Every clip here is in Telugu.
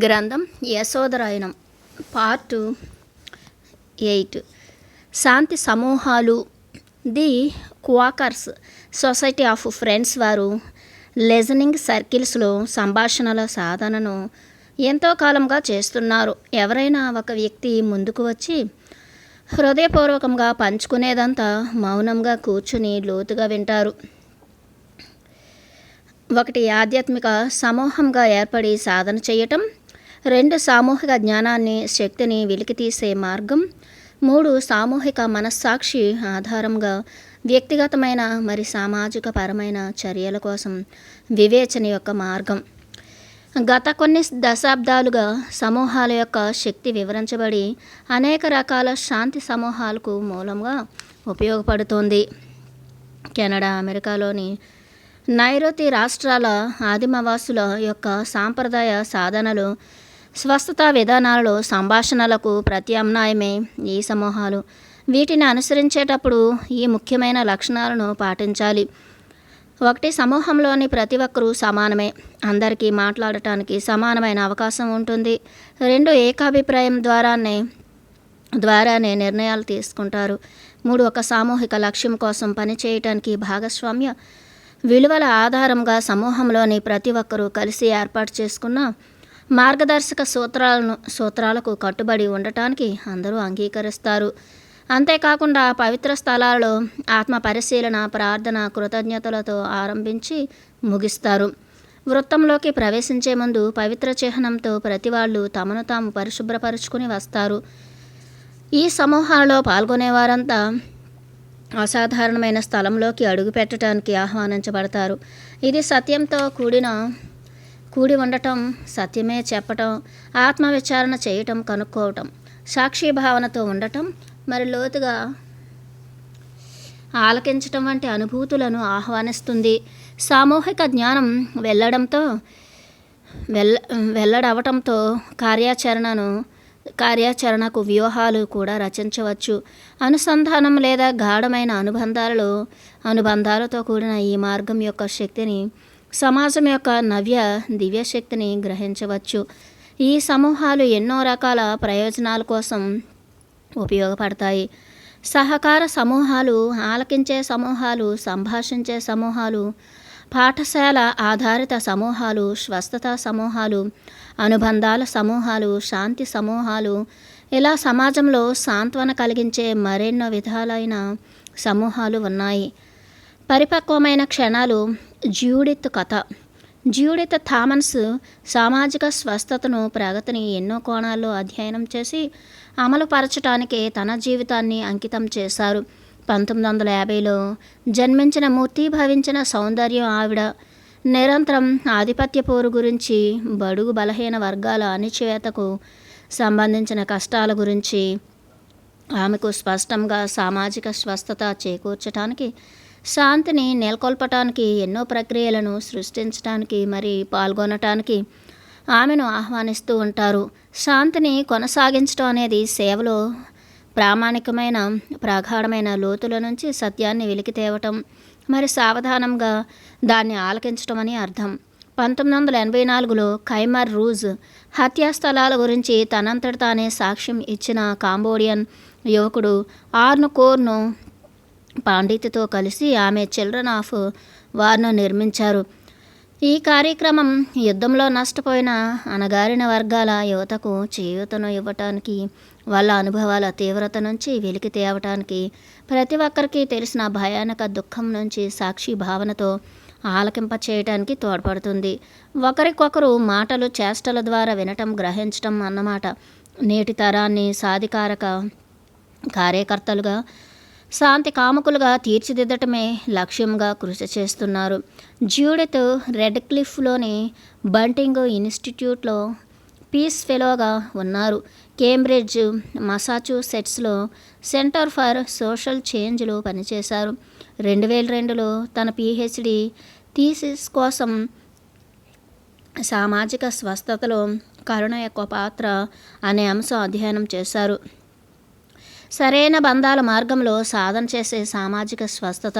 గ్రంథం యశోధరాయణం పార్ట్ 8 శాంతి సమూహాలు. ది క్వాకర్స్ సొసైటీ ఆఫ్ ఫ్రెండ్స్ వారు లిజనింగ్ సర్కిల్స్లో సంభాషణల సాధనను ఎంతో కాలంగా చేస్తున్నారు. ఎవరైనా ఒక వ్యక్తి ముందుకు వచ్చి హృదయపూర్వకంగా పంచుకునేదంతా మౌనంగా కూర్చుని లోతుగా వింటారు. ఒకటి, ఆధ్యాత్మిక సమూహంగా ఏర్పడి సాధన చేయటం. 2, సామూహిక జ్ఞానాన్ని శక్తిని వెలికితీసే మార్గం. 3, సామూహిక మనస్సాక్షి ఆధారంగా వ్యక్తిగతమైన మరి సామాజిక పరమైన చర్యల కోసం వివేచన యొక్క మార్గం. గత కొన్ని దశాబ్దాలుగా సమూహాల యొక్క శక్తి వివరించబడి అనేక రకాల శాంతి సమూహాలకు మూలంగా ఉపయోగపడుతోంది. కెనడా, అమెరికాలోని నైరుతి రాష్ట్రాల ఆదిమవాసుల యొక్క సాంప్రదాయ సాధనలు, స్వస్థతా విధానాలలో సంభాషణలకు ప్రత్యామ్నాయమే ఈ సమూహాలు. వీటిని అనుసరించేటప్పుడు ఈ ముఖ్యమైన లక్షణాలను పాటించాలి. 1, సమూహంలోని ప్రతి ఒక్కరూ సమానమే, అందరికీ మాట్లాడటానికి సమానమైన అవకాశం ఉంటుంది. 2, ఏకాభిప్రాయం ద్వారానే నిర్ణయాలు తీసుకుంటారు. 3, ఒక సామూహిక లక్ష్యం కోసం పనిచేయటానికి భాగస్వామ్య విలువల ఆధారంగా సమూహంలోని ప్రతి ఒక్కరూ కలిసి ఏర్పాటు చేసుకున్న మార్గదర్శక సూత్రాలకు కట్టుబడి ఉండటానికి అందరూ అంగీకరిస్తారు. అంతేకాకుండా పవిత్ర స్థలాలలో ఆత్మ పరిశీలన, ప్రార్థన, కృతజ్ఞతలతో ఆరంభించి ముగిస్తారు. వృత్తంలోకి ప్రవేశించే ముందు పవిత్ర చిహ్నంతో ప్రతి వాళ్ళు తమను తాము పరిశుభ్రపరుచుకుని వస్తారు. ఈ సమూహాల్లో పాల్గొనేవారంతా అసాధారణమైన స్థలంలోకి అడుగుపెట్టడానికి ఆహ్వానించబడతారు. ఇది సత్యంతో కూడి ఉండటం, సత్యమే చెప్పటం, ఆత్మవిచారణ చేయటం, కనుక్కోవటం, సాక్షి భావనతో ఉండటం, మరి లోతుగా ఆలకించటం వంటి అనుభూతులను ఆహ్వానిస్తుంది. సామూహిక జ్ఞానం వెల్లడవటంతో కార్యాచరణకు వ్యూహాలు కూడా రచించవచ్చు. అనుసంధానం లేదా గాఢమైన అనుబంధాలతో కూడిన ఈ మార్గం యొక్క శక్తిని, సమాజం యొక్క దివ్యశక్తిని గ్రహించవచ్చు. ఈ సమూహాలు ఎన్నో రకాల ప్రయోజనాల కోసం ఉపయోగపడతాయి. సహకార సమూహాలు, ఆలకించే సమూహాలు, సంభాషించే సమూహాలు, పాఠశాల ఆధారిత సమూహాలు, స్వస్థత సమూహాలు, అనుబంధాల సమూహాలు, శాంతి సమూహాలు, ఇలా సమాజంలో సాంత్వన కలిగించే మరెన్నో విధాలైన సమూహాలు ఉన్నాయి. పరిపక్వమైన క్షణాలు. జ్యూడిత్ కథ. జ్యూడిత్ థామన్స్ సామాజిక స్వస్థతను, ప్రగతిని ఎన్నో కోణాల్లో అధ్యయనం చేసి అమలుపరచటానికి తన జీవితాన్ని అంకితం చేశారు. 1950లో జన్మించిన మూర్తీభవించిన సౌందర్యం ఆవిడ. నిరంతరం ఆధిపత్య పోరు గురించి, బడుగు బలహీన వర్గాల అణిచివేతకు సంబంధించిన కష్టాల గురించి ఆమెకు స్పష్టంగా సామాజిక స్వస్థత చేకూర్చటానికి, శాంతిని నెలకొల్పటానికి, ఎన్నో ప్రక్రియలను సృష్టించటానికి మరి పాల్గొనటానికి ఆమెను ఆహ్వానిస్తూ ఉంటారు. శాంతిని కొనసాగించడం అనేది సేవలో ప్రామాణికమైన ప్రగాఢమైన లోతుల నుంచి సత్యాన్ని వెలికి తేవటం, మరి సావధానంగా దాన్ని ఆలకించటం అని అర్థం. 1984లో ఖైమర్ రూజ్ హత్యాస్థలాల గురించి తనంతట తానే సాక్ష్యం ఇచ్చిన కాంబోడియన్ యువకుడు ఆర్న్ కోర్ను పాండిత్తో కలిసి ఆమె చిల్డ్రన్ ఆఫ్ వార్ను నిర్మించారు. ఈ కార్యక్రమం యుద్ధంలో నష్టపోయిన అణగారిన వర్గాల యువతకు చేయూతను ఇవ్వటానికి, వాళ్ళ అనుభవాల తీవ్రత నుంచి వెలికి తేవటానికి, ప్రతి ఒక్కరికి తెలిసిన భయానక దుఃఖం నుంచి సాక్షి భావనతో ఆలకింప చేయటానికి తోడ్పడుతుంది. ఒకరికొకరు మాటలు, చేష్టల ద్వారా వినటం, గ్రహించటం అన్నమాట. నేటి తరాన్ని సాధికారక కార్యకర్తలుగా, శాంతి కాముకులుగా తీర్చిదిద్దటమే లక్ష్యంగా కృషి చేస్తున్నారు. జ్యూడిత్ రెడ్ క్లిఫ్లోని బంటింగ్ ఇన్స్టిట్యూట్లో పీస్ ఫెలోగా ఉన్నారు. కేంబ్రిడ్జ్, మసాచ్యూసెట్స్లో సెంటర్ ఫర్ సోషల్ చేంజ్లో పనిచేశారు. 2002లో తన PhD థీసిస్ కోసం సామాజిక స్వస్థతలో కరుణ యొక్క పాత్ర అనే అంశం అధ్యయనం చేశారు. సరైన బంధాల మార్గంలో సాధన చేసే సామాజిక స్వస్థత.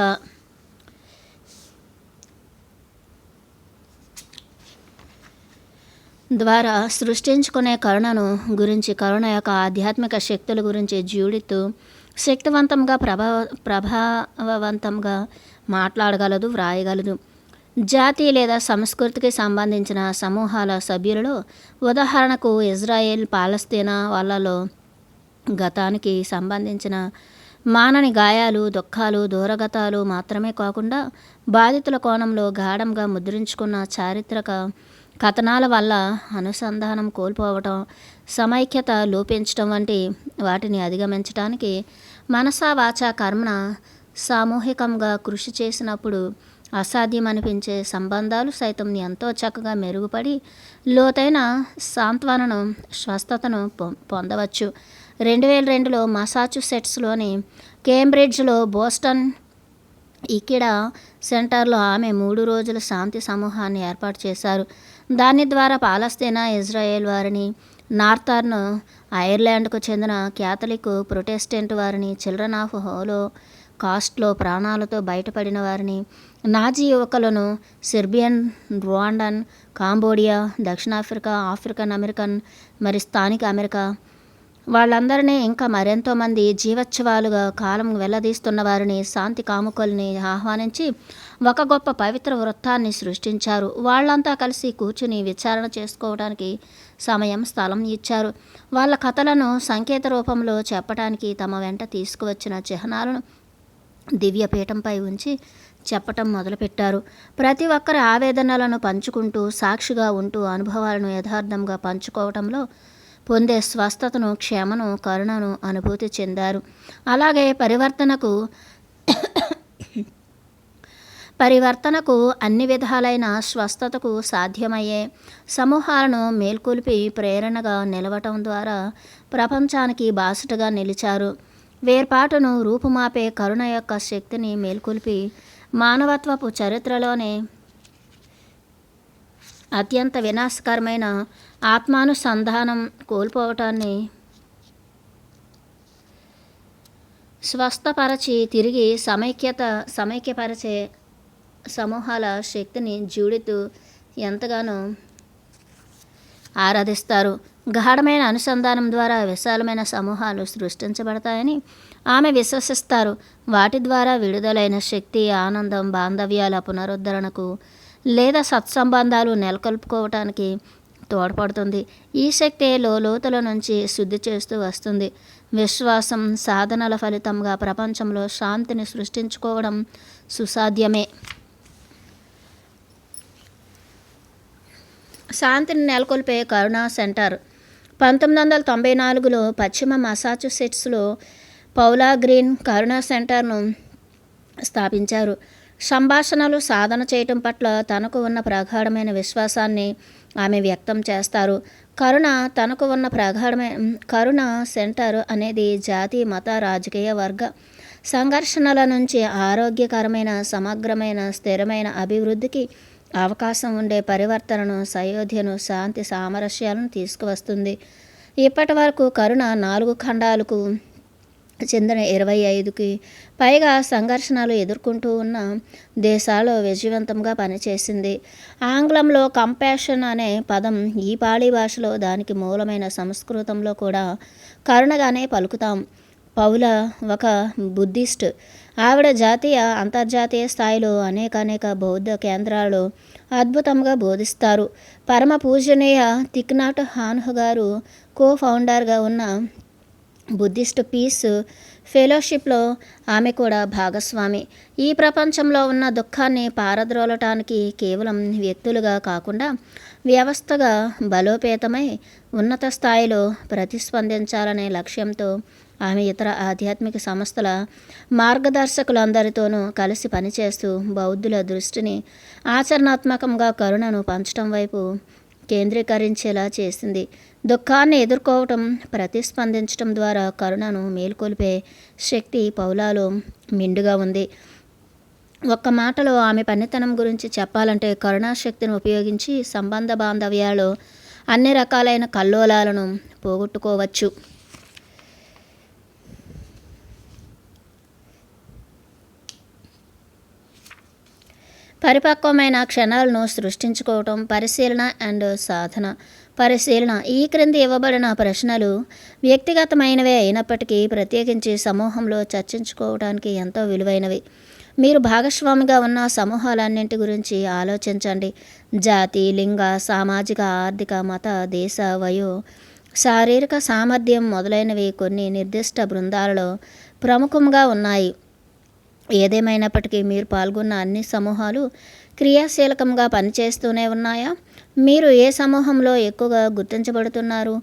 ద్వారా సృష్టించుకునే కరుణను గురించి, కరుణ యొక్క ఆధ్యాత్మిక శక్తుల గురించి జూడిత్ శక్తివంతంగా ప్రభావవంతంగా మాట్లాడగలదు, వ్రాయగలదు. జాతి లేదా సంస్కృతికి సంబంధించిన సమూహాల సభ్యులలో, ఉదాహరణకు ఇజ్రాయెల్ పాలస్తీనా వాళ్ళలో గతానికి సంబంధించిన మానని గాయాలు, దుఃఖాలు, దూరగతాలు మాత్రమే కాకుండా బాధితుల కోణంలో గాఢంగా ముద్రించుకున్న చారిత్రక కథనాల వల్ల అనుసంధానం కోల్పోవటం, సమైక్యత లోపించటం వంటి వాటిని అధిగమించడానికి మనసా వాచా కర్మణ సామూహికంగా కృషి చేసినప్పుడు అసాధ్యమనిపించే సంబంధాలు సైతం ఎంతో చక్కగా మెరుగుపడి లోతైన సాంత్వనను, స్వస్థతను పొందవచ్చు. 2002లో మసాచుసెట్స్లోని కేంబ్రిడ్జ్లో బోస్టన్ ఇకిడా సెంటర్లో ఆమె 3 రోజుల శాంతి సమూహాన్ని ఏర్పాటు చేశారు. దాని ద్వారా పాలస్తీనా, ఇజ్రాయెల్ వారిని, నార్థర్న్ ఐర్లాండ్కు చెందిన క్యాథలిక్, ప్రొటెస్టెంట్ వారిని, చిల్డ్రన్ ఆఫ్ హోలో కాస్ట్లో ప్రాణాలతో బయటపడిన వారిని, నాజీ యువకులను, సెర్బియన్, రువాండన్, కాంబోడియా, దక్షిణాఫ్రికా, ఆఫ్రికన్ అమెరికన్, మరి స్థానిక అమెరికా వాళ్ళందరినీ, ఇంకా మరెంతోమంది జీవోత్సవాలుగా కాలం వెల్లదీస్తున్న వారిని, శాంతి కాముకుల్ని ఆహ్వానించి ఒక గొప్ప పవిత్ర వృత్తాన్ని సృష్టించారు. వాళ్ళంతా కలిసి కూర్చుని విచారణ చేసుకోవడానికి సమయం, స్థలం ఇచ్చారు. వాళ్ళ కథలను సంకేత రూపంలో చెప్పటానికి తమ వెంట తీసుకువచ్చిన చిహ్నాలను దివ్యపీఠంపై ఉంచి చెప్పటం మొదలుపెట్టారు. ప్రతి ఒక్కరి ఆవేదనలను పంచుకుంటూ, సాక్షిగా ఉంటూ, అనుభవాలను యథార్థంగా పంచుకోవటంలో పొందే స్వస్థతను, క్షమను, కరుణను అనుభూతి చెందారు. అలాగే పరివర్తనకు అన్ని విధాలైన స్వస్థతకు సాధ్యమయ్యే సమూహాలను మేల్కొల్పి ప్రేరణగా నిలవటం ద్వారా ప్రపంచానికి బాసటగా నిలిచారు. వేర్పాటును రూపుమాపే కరుణ యొక్క శక్తిని మేల్కొల్పి మానవత్వపు చరిత్రలోనే అత్యంత వినాశకరమైన ఆత్మానుసంధానం కోల్పోవటాన్ని స్వస్థపరచి తిరిగి సమైక్యపరిచే సమూహాల శక్తిని జూడిత్ ఎంతగానో ఆరాధిస్తారు. గాఢమైన అనుసంధానం ద్వారా విశాలమైన సమూహాలు సృష్టించబడతాయని ఆమె విశ్వసిస్తారు. వాటి ద్వారా విడుదలైన శక్తి, ఆనందం, బాంధవ్యాల పునరుద్ధరణకు లేదా సత్సంబంధాలు నెలకొల్పుకోవటానికి తోడ్పడుతుంది. ఈ శక్తి లోతుల నుంచి శుద్ధి చేస్తూ వస్తుంది. విశ్వాసం, సాధనల ఫలితంగా ప్రపంచంలో శాంతిని సృష్టించుకోవడం సుసాధ్యమే. శాంతిని నెలకొల్పే కరుణా సెంటర్ 1994లో పశ్చిమ మసాచుసెట్స్లో పౌలా గ్రీన్ కరుణా సెంటర్ను స్థాపించారు. సంభాషణలు సాధన చేయటం పట్ల తనకు ఉన్న ప్రగాఢమైన విశ్వాసాన్ని ఆమె వ్యక్తం చేస్తారు. కరుణ సెంటర్ అనేది జాతి, మత, రాజకీయ, వర్గ సంఘర్షణల నుంచి ఆరోగ్యకరమైన, సమగ్రమైన, స్థిరమైన అభివృద్ధికి అవకాశం ఉండే పరివర్తనను, సయోధ్యను, శాంతి, సామరస్యాలను తీసుకువస్తుంది. ఇప్పటి వరకు కరుణ 4 ఖండాలకు చెందిన 25కి పైగా సంఘర్షణలు ఎదుర్కొంటూ ఉన్న దేశాల్లో విజయవంతంగా పనిచేసింది. ఆంగ్లంలో కంపాషన్ అనే పదం ఈ పాళీ భాషలో దానికి మూలమైన సంస్కృతంలో కూడా కరుణగానే పలుకుతాం. పౌలా ఒక బుద్ధిస్ట్. ఆవిడ జాతీయ, అంతర్జాతీయ స్థాయిలో అనేక బౌద్ధ కేంద్రాలు అద్భుతంగా బోధిస్తారు. పరమ పూజనీయ థిక్ నాట్ హాన్ గారు కో-ఫౌండర్గా ఉన్న బుద్ధిస్ట్ పీస్ ఫెలోషిప్లో ఆమె కూడా భాగస్వామి. ఈ ప్రపంచంలో ఉన్న దుఃఖాన్ని పారద్రోలటానికి కేవలం వ్యక్తులుగా కాకుండా వ్యవస్థగా బలోపేతమై ఉన్నత స్థాయిలో ప్రతిస్పందించాలనే లక్ష్యంతో ఆమె ఇతర ఆధ్యాత్మిక సంస్థల మార్గదర్శకులందరితోనూ కలిసి పనిచేస్తూ బౌద్ధుల దృష్టిని ఆచరణాత్మకంగా కరుణను పంచడం వైపు కేంద్రీకరించేలా చేసింది. దుఃఖాన్ని ఎదుర్కోవటం, ప్రతిస్పందించడం ద్వారా కరుణను మేల్కొల్పే శక్తి పౌలాలో మెండుగా ఉంది. ఒక్క మాటలో ఆమె పనితనం గురించి చెప్పాలంటే, కరుణాశక్తిని ఉపయోగించి సంబంధ బాంధవ్యాలు అన్ని రకాలైన కల్లోలాలను పోగొట్టుకోవచ్చు. పరిపక్వమైన క్షణాలను సృష్టించుకోవటం. పరిశీలన అండ్ సాధన. పరిశీలన. ఈ క్రింది ఇవ్వబడిన ప్రశ్నలు వ్యక్తిగతమైనవే అయినప్పటికీ ప్రత్యేకించి సమూహంలో చర్చించుకోవడానికి ఎంతో విలువైనవి. మీరు భాగస్వామిగా ఉన్న సమూహాలన్నింటి గురించి ఆలోచించండి. జాతి, లింగ, సామాజిక, ఆర్థిక, మత, దేశ, వయో, శారీరక సామర్థ్యం మొదలైనవి కొన్ని నిర్దిష్ట బృందాలలో ప్రముఖంగా ఉన్నాయి. ఏదేమైనప్పటికీ మీరు పాల్గొన్న అన్ని సమూహాలు క్రియాశీలకంగా పనిచేస్తూనే ఉన్నాయా? మీరు ఏ సమూహంలో ఎక్కువగా గుర్తించబడుతున్నారు,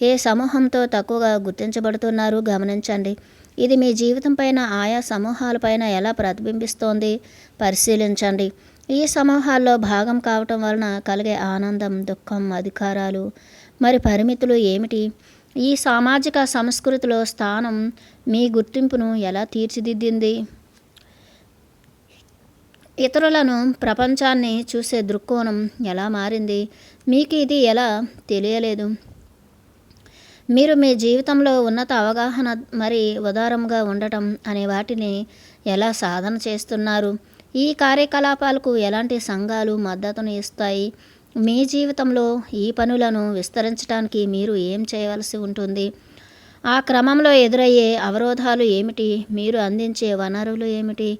ఏ సమూహంతో తక్కువగా గుర్తించబడుతున్నారు గమనించండి. ఇది మీ జీవితం పైన, ఆయా సమూహాలపైన ఎలా ప్రతిబింబిస్తోంది పరిశీలించండి. ఈ సమూహాల్లో భాగం కావటం వలన కలిగే ఆనందం, దుఃఖం, అధికారాలు మరి పరిమితులు ఏమిటి? ఈ సామాజిక సంస్కృతిలో స్థానం మీ గుర్తింపును ఎలా తీర్చిదిద్దింది? ఇతరులను, ప్రపంచాన్ని చూసే దృక్కోణం ఎలా మారింది? మీకు ఇది ఎలా తెలియలేదు? మీరు మీ జీవితంలో ఉన్నత అవగాహన మరి ఉదారంగా ఉండటం అనే వాటిని ఎలా సాధన చేస్తున్నారు? ఈ కార్యకలాపాలకు ఎలాంటి సంఘాలు మద్దతును ఇస్తాయి? మీ జీవితంలో ఈ పనులను విస్తరించడానికి మీరు ఏం చేయవలసి ఉంటుంది? ఆ క్రమంలో ఎదురయ్యే అవరోధాలు ఏమిటి? మీరు అందించే వనరులు ఏమిటి?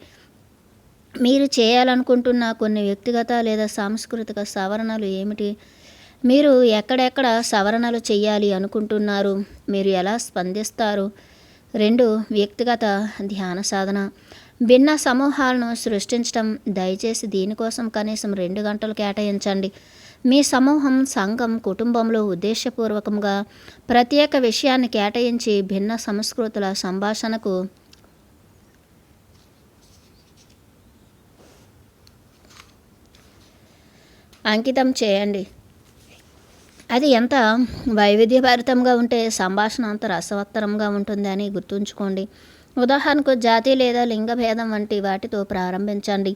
మీరు చేయాలనుకుంటున్న కొన్ని వ్యక్తిగత లేదా సాంస్కృతిక సవరణలు ఏమిటి? మీరు ఎక్కడెక్కడ సవరణలు చేయాలి అనుకుంటున్నారు? మీరు ఎలా స్పందిస్తారు? 2. వ్యక్తిగత ధ్యాన సాధన. భిన్న సమూహాలను సృష్టించడం. దయచేసి దీనికోసం కనీసం 2 గంటలు కేటాయించండి. మీ సమూహం, సంఘం, కుటుంబంలో ఉద్దేశపూర్వకంగా ప్రత్యేక విషయాన్ని కేటాయించి భిన్న సంస్కృతుల సంభాషణకు అంకితం చేయండి. అది ఎంత వైవిధ్యభరితంగా ఉంటే సంభాషణ అంత రసవత్తరంగా ఉంటుంది అని గుర్తుంచుకోండి. ఉదాహరణకు జాతి లేదా లింగ భేదం వంటి వాటితో ప్రారంభించండి.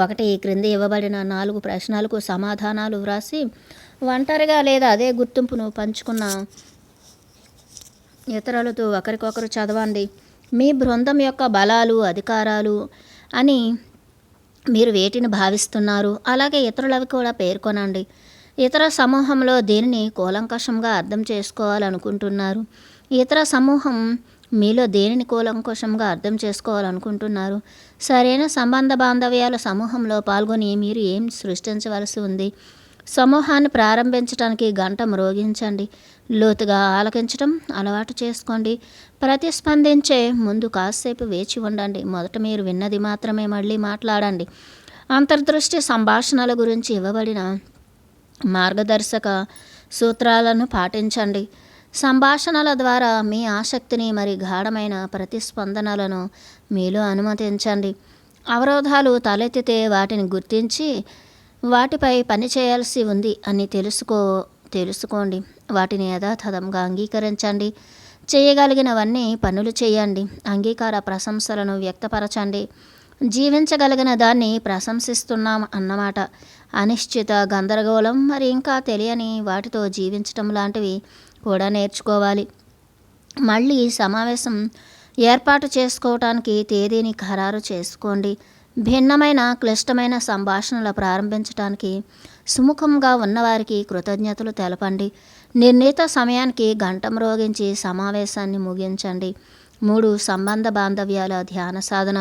1. క్రింది ఇవ్వబడిన 4 ప్రశ్నలకు సమాధానాలు వ్రాసి ఒంటరిగా లేదా అదే గుర్తింపును పంచుకున్న ఇతరులతో ఒకరికొకరు చదవండి. మీ బృందం యొక్క బలాలు, అధికారాలు అని మీరు వేటిని భావిస్తున్నారు? అలాగే ఇతరులవి కూడా పేర్కొనండి. ఇతర సమూహంలో దేనిని కూలంకషంగా అర్థం చేసుకోవాలనుకుంటున్నారు? ఇతర సమూహం మీలో దేనిని కూలంకషంగా అర్థం చేసుకోవాలనుకుంటున్నారు? సరైన సంబంధ బాంధవ్యాల సమూహంలో పాల్గొని మీరు ఏం సృష్టించవలసి ఉంది? సమూహాన్ని ప్రారంభించడానికి గంట మ్రోగించండి. లోతుగా ఆలకించడం అలవాటు చేసుకోండి. ప్రతిస్పందించే ముందు కాసేపు వేచి ఉండండి. మొదట మీరు విన్నది మాత్రమే మళ్ళీ మాట్లాడండి. అంతర్దృష్టి సంభాషణల గురించి ఇవ్వబడిన మార్గదర్శక సూత్రాలను పాటించండి. సంభాషణల ద్వారా మీ ఆసక్తిని మరి గాఢమైన ప్రతిస్పందనలను మీలో అనుమతించండి. అవరోధాలు తలెత్తితే వాటిని గుర్తించి వాటిపై పనిచేయాల్సి ఉంది అని తెలుసుకోండి. వాటిని యథాతథంగా అంగీకరించండి. చేయగలిగినవన్నీ పనులు చేయండి. అంగీకార ప్రశంసలను వ్యక్తపరచండి. జీవించగలిగిన దాన్ని ప్రశంసిస్తున్నాం అన్నమాట. అనిశ్చిత, గందరగోళం మరి ఇంకా తెలియని వాటితో జీవించటం లాంటివి కూడా నేర్చుకోవాలి. మళ్ళీ సమావేశం ఏర్పాటు చేసుకోవటానికి తేదీని ఖరారు చేసుకోండి. భిన్నమైన, క్లిష్టమైన సంభాషణలు ప్రారంభించడానికి సుముఖంగా ఉన్నవారికి కృతజ్ఞతలు తెలపండి. నిర్ణీత సమయానికి గంట మ్రోగించి సమావేశాన్ని ముగించండి. 3. సంబంధ బాంధవ్యాల ధ్యాన సాధన.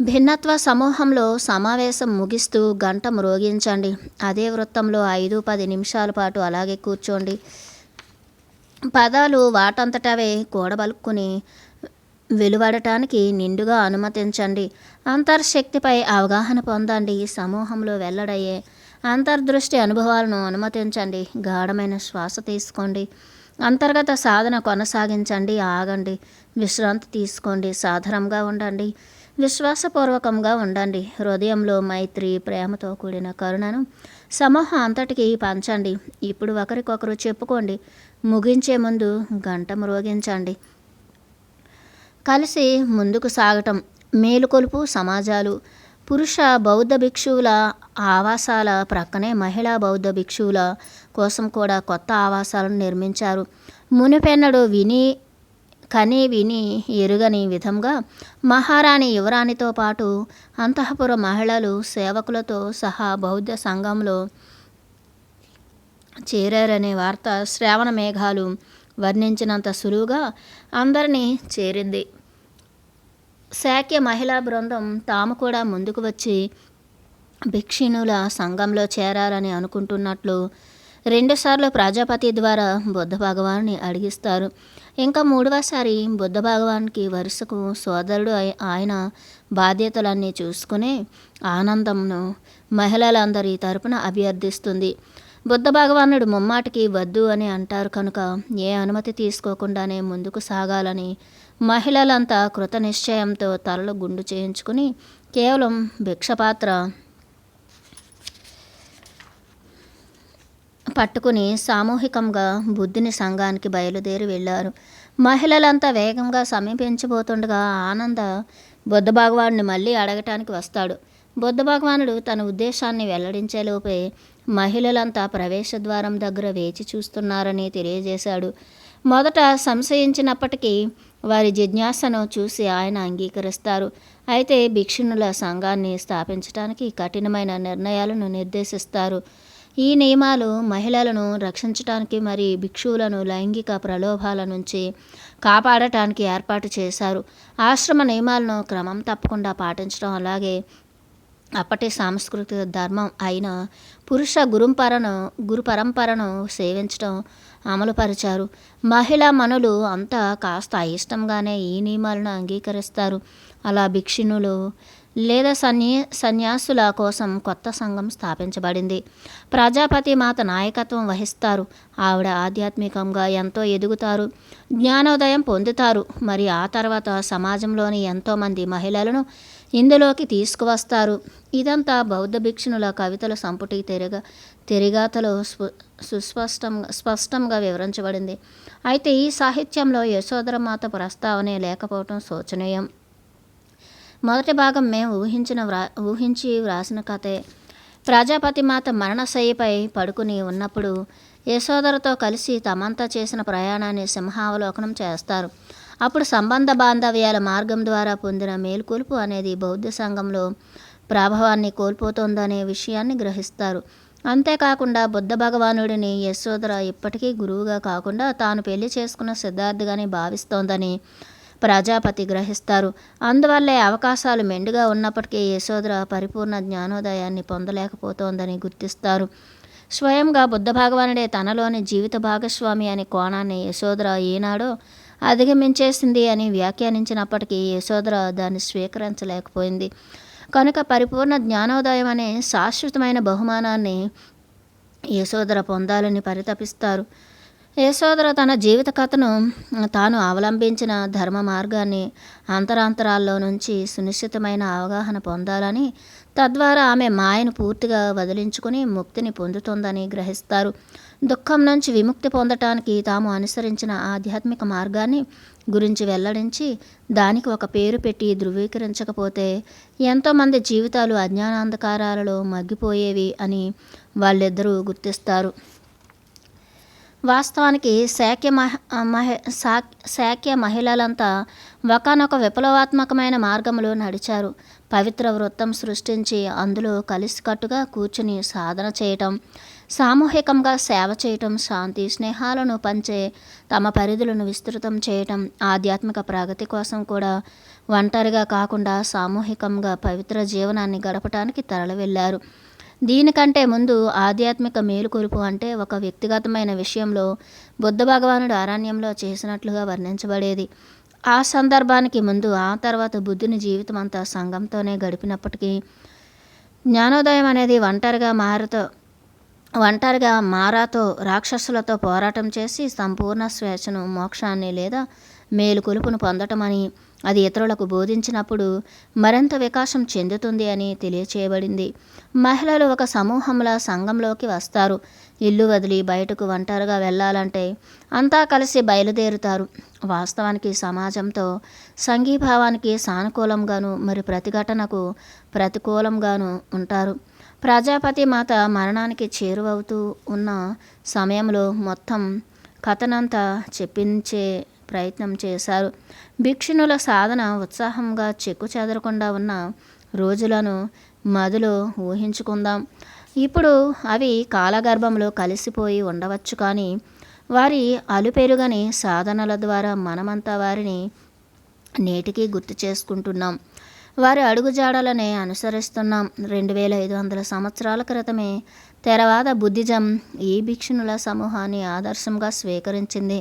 భిన్నత్వ సమూహంలో సమావేశం ముగిస్తూ గంట మ్రోగించండి. అదే వృత్తంలో 5-10 నిమిషాల పాటు అలాగే కూర్చోండి. పదాలు వాటంతటవే కూడబలుక్కుని వెలువడటానికి నిండుగా అనుమతించండి. అంతర్శక్తిపై అవగాహన పొందండి. సమూహంలో వెల్లడయ్యే అంతర్దృష్టి అనుభవాలను అనుమతించండి. గాఢమైన శ్వాస తీసుకోండి. అంతర్గత సాధన కొనసాగించండి. ఆగండి. విశ్రాంతి తీసుకోండి. సాధారణంగా ఉండండి. విశ్వాసపూర్వకంగా ఉండండి. హృదయంలో మైత్రి, ప్రేమతో కూడిన కరుణను సమూహం అంతటికి పంచండి. ఇప్పుడు ఒకరికొకరు చెప్పుకోండి. ముగించే ముందు గంట మ్రోగించండి. కలిసి ముందుకు సాగటం. మేలుకొలుపు సమాజాలు. పురుష బౌద్ధ భిక్షువుల ఆవాసాల ప్రక్కనే మహిళా బౌద్ధ భిక్షువుల కోసం కూడా కొత్త ఆవాసాలను నిర్మించారు. మునిపెన్నడూ విని కని విని ఎరుగని విధంగా మహారాణి యువరాణితో పాటు అంతఃపుర మహిళలు సేవకులతో సహా బౌద్ధ సంఘంలో చేరారనే వార్త శ్రావణ మేఘాలు వర్ణించినంత సులువుగా అందరినీ చేరింది. శాక్య మహిళా బృందం తాము కూడా ముందుకు వచ్చి భిక్షుణుల సంఘంలో చేరాలని అనుకుంటున్నట్లు 2 సార్లు ప్రజాపతి ద్వారా బుద్ధ భగవాన్ని అడిగిస్తారు. ఇంకా 3వసారి బుద్ధ భగవాన్కి వరుసకు సోదరుడు ఆయన బాధ్యతలన్నీ చూసుకునే ఆనందంను మహిళలందరి తరపున అభ్యర్థిస్తుంది. బుద్ధ భగవానుడు ముమ్మాటికి వద్దు అని అంటారు కనుక ఏ అనుమతి తీసుకోకుండానే ముందుకు సాగాలని మహిళలంతా కృతనిశ్చయంతో తలలు గుండు చేయించుకుని కేవలం భిక్షపాత్ర పట్టుకుని సామూహికంగా బుద్ధుని సంఘానికి బయలుదేరి వెళ్ళారు. మహిళలంతా వేగంగా సమీపించబోతుండగా ఆనంద బుద్ధ భగవానుడిని మళ్ళీ అడగటానికి వస్తాడు. బుద్ధ భగవానుడు తన ఉద్దేశాన్ని వెల్లడించేలోపే మహిళలంతా ప్రవేశ ద్వారం దగ్గర వేచి చూస్తున్నారని తెలియజేశాడు. మొదట సంశయించినప్పటికీ వారి జిజ్ఞాసను చూసి ఆయన అంగీకరిస్తారు. అయితే భిక్షుణుల సంఘాన్ని స్థాపించడానికి కఠినమైన నిర్ణయాలను నిర్దేశిస్తారు. ఈ నియమాలు మహిళలను రక్షించడానికి మరి భిక్షువులను లైంగిక ప్రలోభాల నుంచి కాపాడటానికి ఏర్పాటు చేశారు. ఆశ్రమ నియమాలను క్రమం తప్పకుండా పాటించడం, అలాగే అప్పటి సాంస్కృతిక ధర్మం అయిన పురుష గురు పరంపరను సేవించడం అమలుపరిచారు. మహిళా మనులు అంతా కాస్త అయిష్టంగానే ఈ నియమాలను అంగీకరిస్తారు. అలా భిక్షుణులు లేదా సన్యాసుల కోసం కొత్త సంఘం స్థాపించబడింది. ప్రజాపతి మాత నాయకత్వం వహిస్తారు. ఆవిడ ఆధ్యాత్మికంగా ఎంతో ఎదుగుతారు, జ్ఞానోదయం పొందుతారు. మరి ఆ తర్వాత సమాజంలోని ఎంతోమంది మహిళలను ఇందులోకి తీసుకువస్తారు. ఇదంతా బౌద్ధ భిక్షునుల కవితల సంపుటి తిరిగాతలో స్పష్టంగా వివరించబడింది. అయితే ఈ సాహిత్యంలో యశోధరమాత ప్రస్తావనే లేకపోవటం శోచనీయం. మొదటి భాగం మేము ఊహించి వ్రాసిన కథే. ప్రజాపతి మాత మరణశయ్యపై పడుకుని ఉన్నప్పుడు యశోధరతో కలిసి తమంతా చేసిన ప్రయాణాన్ని సింహావలోకనం చేస్తారు. అప్పుడు సంబంధ బాంధవ్యాల మార్గం ద్వారా పొందిన మేలుకొలుపు అనేది బౌద్ధ సంఘంలో ప్రభావాన్ని కోల్పోతోందనే విషయాన్ని గ్రహిస్తారు. అంతేకాకుండా బుద్ధ భగవానుడిని యశోధర ఇప్పటికీ గురువుగా కాకుండా తాను పెళ్లి చేసుకున్న సిద్ధార్థిగానే భావిస్తోందని ప్రజాపతి గ్రహిస్తారు. అందువల్లే అవకాశాలు మెండుగా ఉన్నప్పటికీ యశోధర పరిపూర్ణ జ్ఞానోదయాన్ని పొందలేకపోతోందని గుర్తిస్తారు. స్వయంగా బుద్ధ భగవానుడే తనలోని జీవిత భాగస్వామి అనే కోణాన్ని యశోధర ఏనాడో అధిగమించేసింది అని వ్యాఖ్యానించినప్పటికీ యశోధర దాన్ని స్వీకరించలేకపోయింది. కనుక పరిపూర్ణ జ్ఞానోదయం అనే శాశ్వతమైన బహుమానాన్ని యశోధర పొందాలని పరితపిస్తారు. యశోధర తన జీవిత కథను తాను అవలంబించిన ధర్మ మార్గాన్ని అంతరాంతరాల్లో నుంచి సునిశ్చితమైన అవగాహన పొందాలని, తద్వారా ఆమె మాయను పూర్తిగా వదిలించుకుని ముక్తిని పొందుతుందని గ్రహిస్తారు. దుఃఖం నుంచి విముక్తి పొందటానికి తాము అనుసరించిన ఆధ్యాత్మిక మార్గాన్ని గురించి వెల్లడించి దానికి ఒక పేరు పెట్టి ధృవీకరించకపోతే ఎంతోమంది జీవితాలు అజ్ఞానాంధకారాలలో మగ్గిపోయేవి అని వాళ్ళిద్దరూ గుర్తిస్తారు. వాస్తవానికి శాక్య మహిళలంతా ఒకానొక విప్లవాత్మకమైన మార్గంలో నడిచారు. పవిత్ర వృత్తం సృష్టించి అందులో కలిసికట్టుగా కూర్చుని సాధన చేయటం, సామూహికంగా సేవ చేయటం, శాంతి స్నేహాలను పంచే తమ పరిధులను విస్తృతం చేయటం, ఆధ్యాత్మిక ప్రగతి కోసం కూడా ఒంటరిగా కాకుండా సామూహికంగా పవిత్ర జీవనాన్ని గడపటానికి తరలి వెళ్ళారు. దీనికంటే ముందు ఆధ్యాత్మిక మేలుకొలుపు అంటే ఒక వ్యక్తిగతమైన విషయంలో బుద్ధ భగవానుడు అరణ్యంలో చేసినట్లుగా వర్ణించబడేది. ఆ సందర్భానికి ముందు ఆ తర్వాత బుద్ధుని జీవితం అంతా సంఘంతోనే గడిపినప్పటికీ జ్ఞానోదయం అనేది ఒంటరిగా మారాతో రాక్షసులతో పోరాటం చేసి సంపూర్ణ స్వేచ్ఛను, మోక్షాన్ని లేదా మేలుకొలుపును పొందటమని, అది ఇతరులకు బోధించినప్పుడు మరింత వికాసం చెందుతుంది అని తెలియచేయబడింది. మహిళలు ఒక సమూహంలా సంఘంలోకి వస్తారు. ఇల్లు వదిలి బయటకు ఒంటరిగా వెళ్ళాలంటే అంతా కలిసి బయలుదేరుతారు. వాస్తవానికి సమాజంతో సంఘీభావానికి సానుకూలంగాను మరి ప్రతిఘటనకు ప్రతికూలంగాను ఉంటారు. ప్రజాపతి మాత మరణానికి చేరువవుతూ ఉన్న సమయంలో మొత్తం కథనంతా చెప్పించే ప్రయత్నం చేశారు. భిక్షునుల సాధన ఉత్సాహంగా చెక్కు చెదరకుండా ఉన్న రోజులను మదిలో ఊహించుకుందాం. ఇప్పుడు అవి కాలగర్భంలో కలిసిపోయి ఉండవచ్చు, కానీ వారి అలుపెరుగని సాధనల ద్వారా మనమంతా వారిని నేటికి గుర్తు చేసుకుంటున్నాం. వారి అడుగుజాడలనే అనుసరిస్తున్నాం. 2500 సంవత్సరాల క్రితమే థెరవాద బుద్ధిజం ఈ భిక్షునుల సమూహాన్ని ఆదర్శంగా స్వీకరించింది.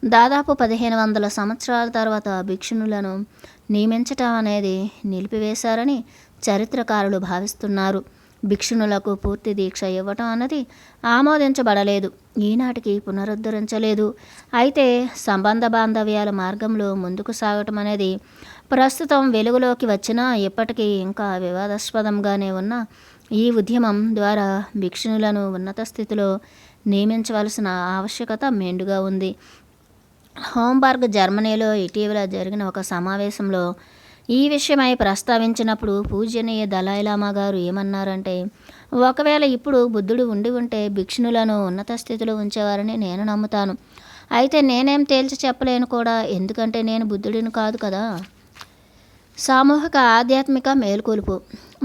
దాదాపు 1500 సంవత్సరాల తర్వాత భిక్షునులను నియమించటం అనేది నిలిపివేశారని చరిత్రకారులు భావిస్తున్నారు. భిక్షునులకు పూర్తి దీక్ష ఇవ్వటం అన్నది ఆమోదించబడలేదు, ఈనాటికి పునరుద్ధరించలేదు. అయితే సంబంధ బాంధవ్యాల మార్గంలో ముందుకు సాగటం అనేది ప్రస్తుతం వెలుగులోకి వచ్చినా ఇప్పటికీ ఇంకా వివాదాస్పదంగానే ఉన్న ఈ ఉద్యమం ద్వారా భిక్షునులను ఉన్నత స్థితిలో నియమించవలసిన ఆవశ్యకత మెండుగా ఉంది. హోంబర్గ్, జర్మనీలో ఇటీవల జరిగిన ఒక సమావేశంలో ఈ విషయమై ప్రస్తావించినప్పుడు పూజ్యనీయ దలైలామా గారు ఏమన్నారంటే, ఒకవేళ ఇప్పుడు బుద్ధుడు ఉండి ఉంటే భిక్షునులను ఉన్నత స్థితిలో ఉంచేవారని నేను నమ్ముతాను. అయితే నేనేం తేల్చి చెప్పలేను కూడా, ఎందుకంటే నేను బుద్ధుడిని కాదు కదా. సామూహిక ఆధ్యాత్మిక మేల్కొలుపు.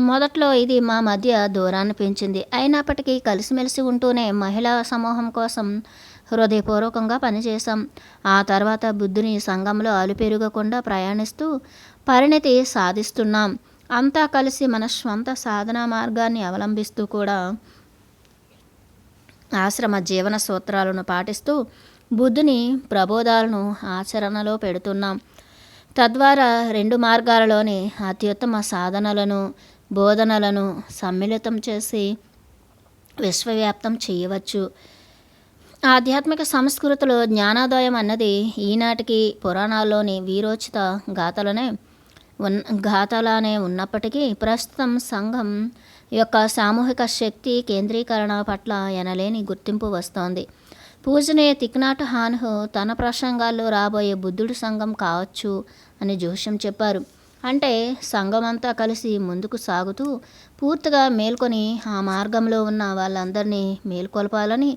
మొదట్లో ఇది మా మధ్య దూరాన్ని పెంచింది. అయినప్పటికీ కలిసిమెలిసి ఉంటూనే మహిళా సమూహం కోసం హృదయపూర్వకంగా పనిచేశాం. ఆ తర్వాత బుద్ధుని సంఘంలో అలుపెరగకుండా ప్రయాణిస్తూ పరిణతి సాధిస్తున్నాం. అంతా కలిసి మన స్వంత సాధనా మార్గాన్ని అవలంబిస్తూ కూడా ఆశ్రమ జీవన సూత్రాలను పాటిస్తూ బుద్ధుని ప్రబోధాలను ఆచరణలో పెడుతున్నాం. తద్వారా రెండు మార్గాలలోని అత్యుత్తమ సాధనలను, బోధనలను సమ్మిళితం చేసి విశ్వవ్యాప్తం చేయవచ్చు. ఆధ్యాత్మిక సంస్కృతిలో జ్ఞానోదయం అన్నది ఈనాటికి పురాణాల్లోని వీరోచిత గాథలానే ఉన్నప్పటికీ ప్రస్తుతం సంఘం యొక్క సామూహిక శక్తి కేంద్రీకరణ పట్ల ఎనలేని గుర్తింపు వస్తోంది. పూజనీయ థిక్ నాట్ హ్యాన్ తన ప్రసంగాల్లో రాబోయే బుద్ధుడి సంఘం కావచ్చు అని జోష్యం చెప్పారు. అంటే సంఘమంతా కలిసి ముందుకు సాగుతూ పూర్తిగా మేల్కొని ఆ మార్గంలో ఉన్న వాళ్ళందరినీ మేల్కొల్పాలని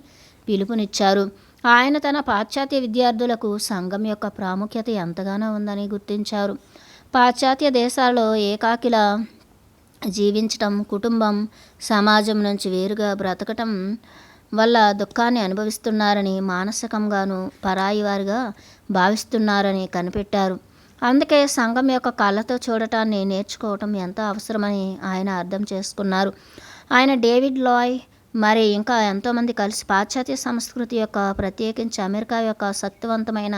పిలుపునిచ్చారు. ఆయన తన పాశ్చాత్య విద్యార్థులకు సంఘం యొక్క ప్రాముఖ్యత ఎంతగానో ఉందని గుర్తించారు. పాశ్చాత్య దేశాల్లో ఏకాకిలా జీవించటం, కుటుంబం, సమాజం నుంచి వేరుగా బ్రతకటం వల్ల దుఃఖాన్ని అనుభవిస్తున్నారని, మానసికంగాను పరాయి వారిగా భావిస్తున్నారని కనిపెట్టారు. అందుకే సంఘం యొక్క కళ్ళతో చూడటాన్ని నేర్చుకోవటం ఎంత అవసరమని ఆయన అర్థం చేసుకున్నారు. ఆయన, డేవిడ్ లాయ్ మరి ఇంకా ఎంతోమంది కలిసి పాశ్చాత్య సంస్కృతి యొక్క, ప్రత్యేకించి అమెరికా యొక్క శక్తివంతమైన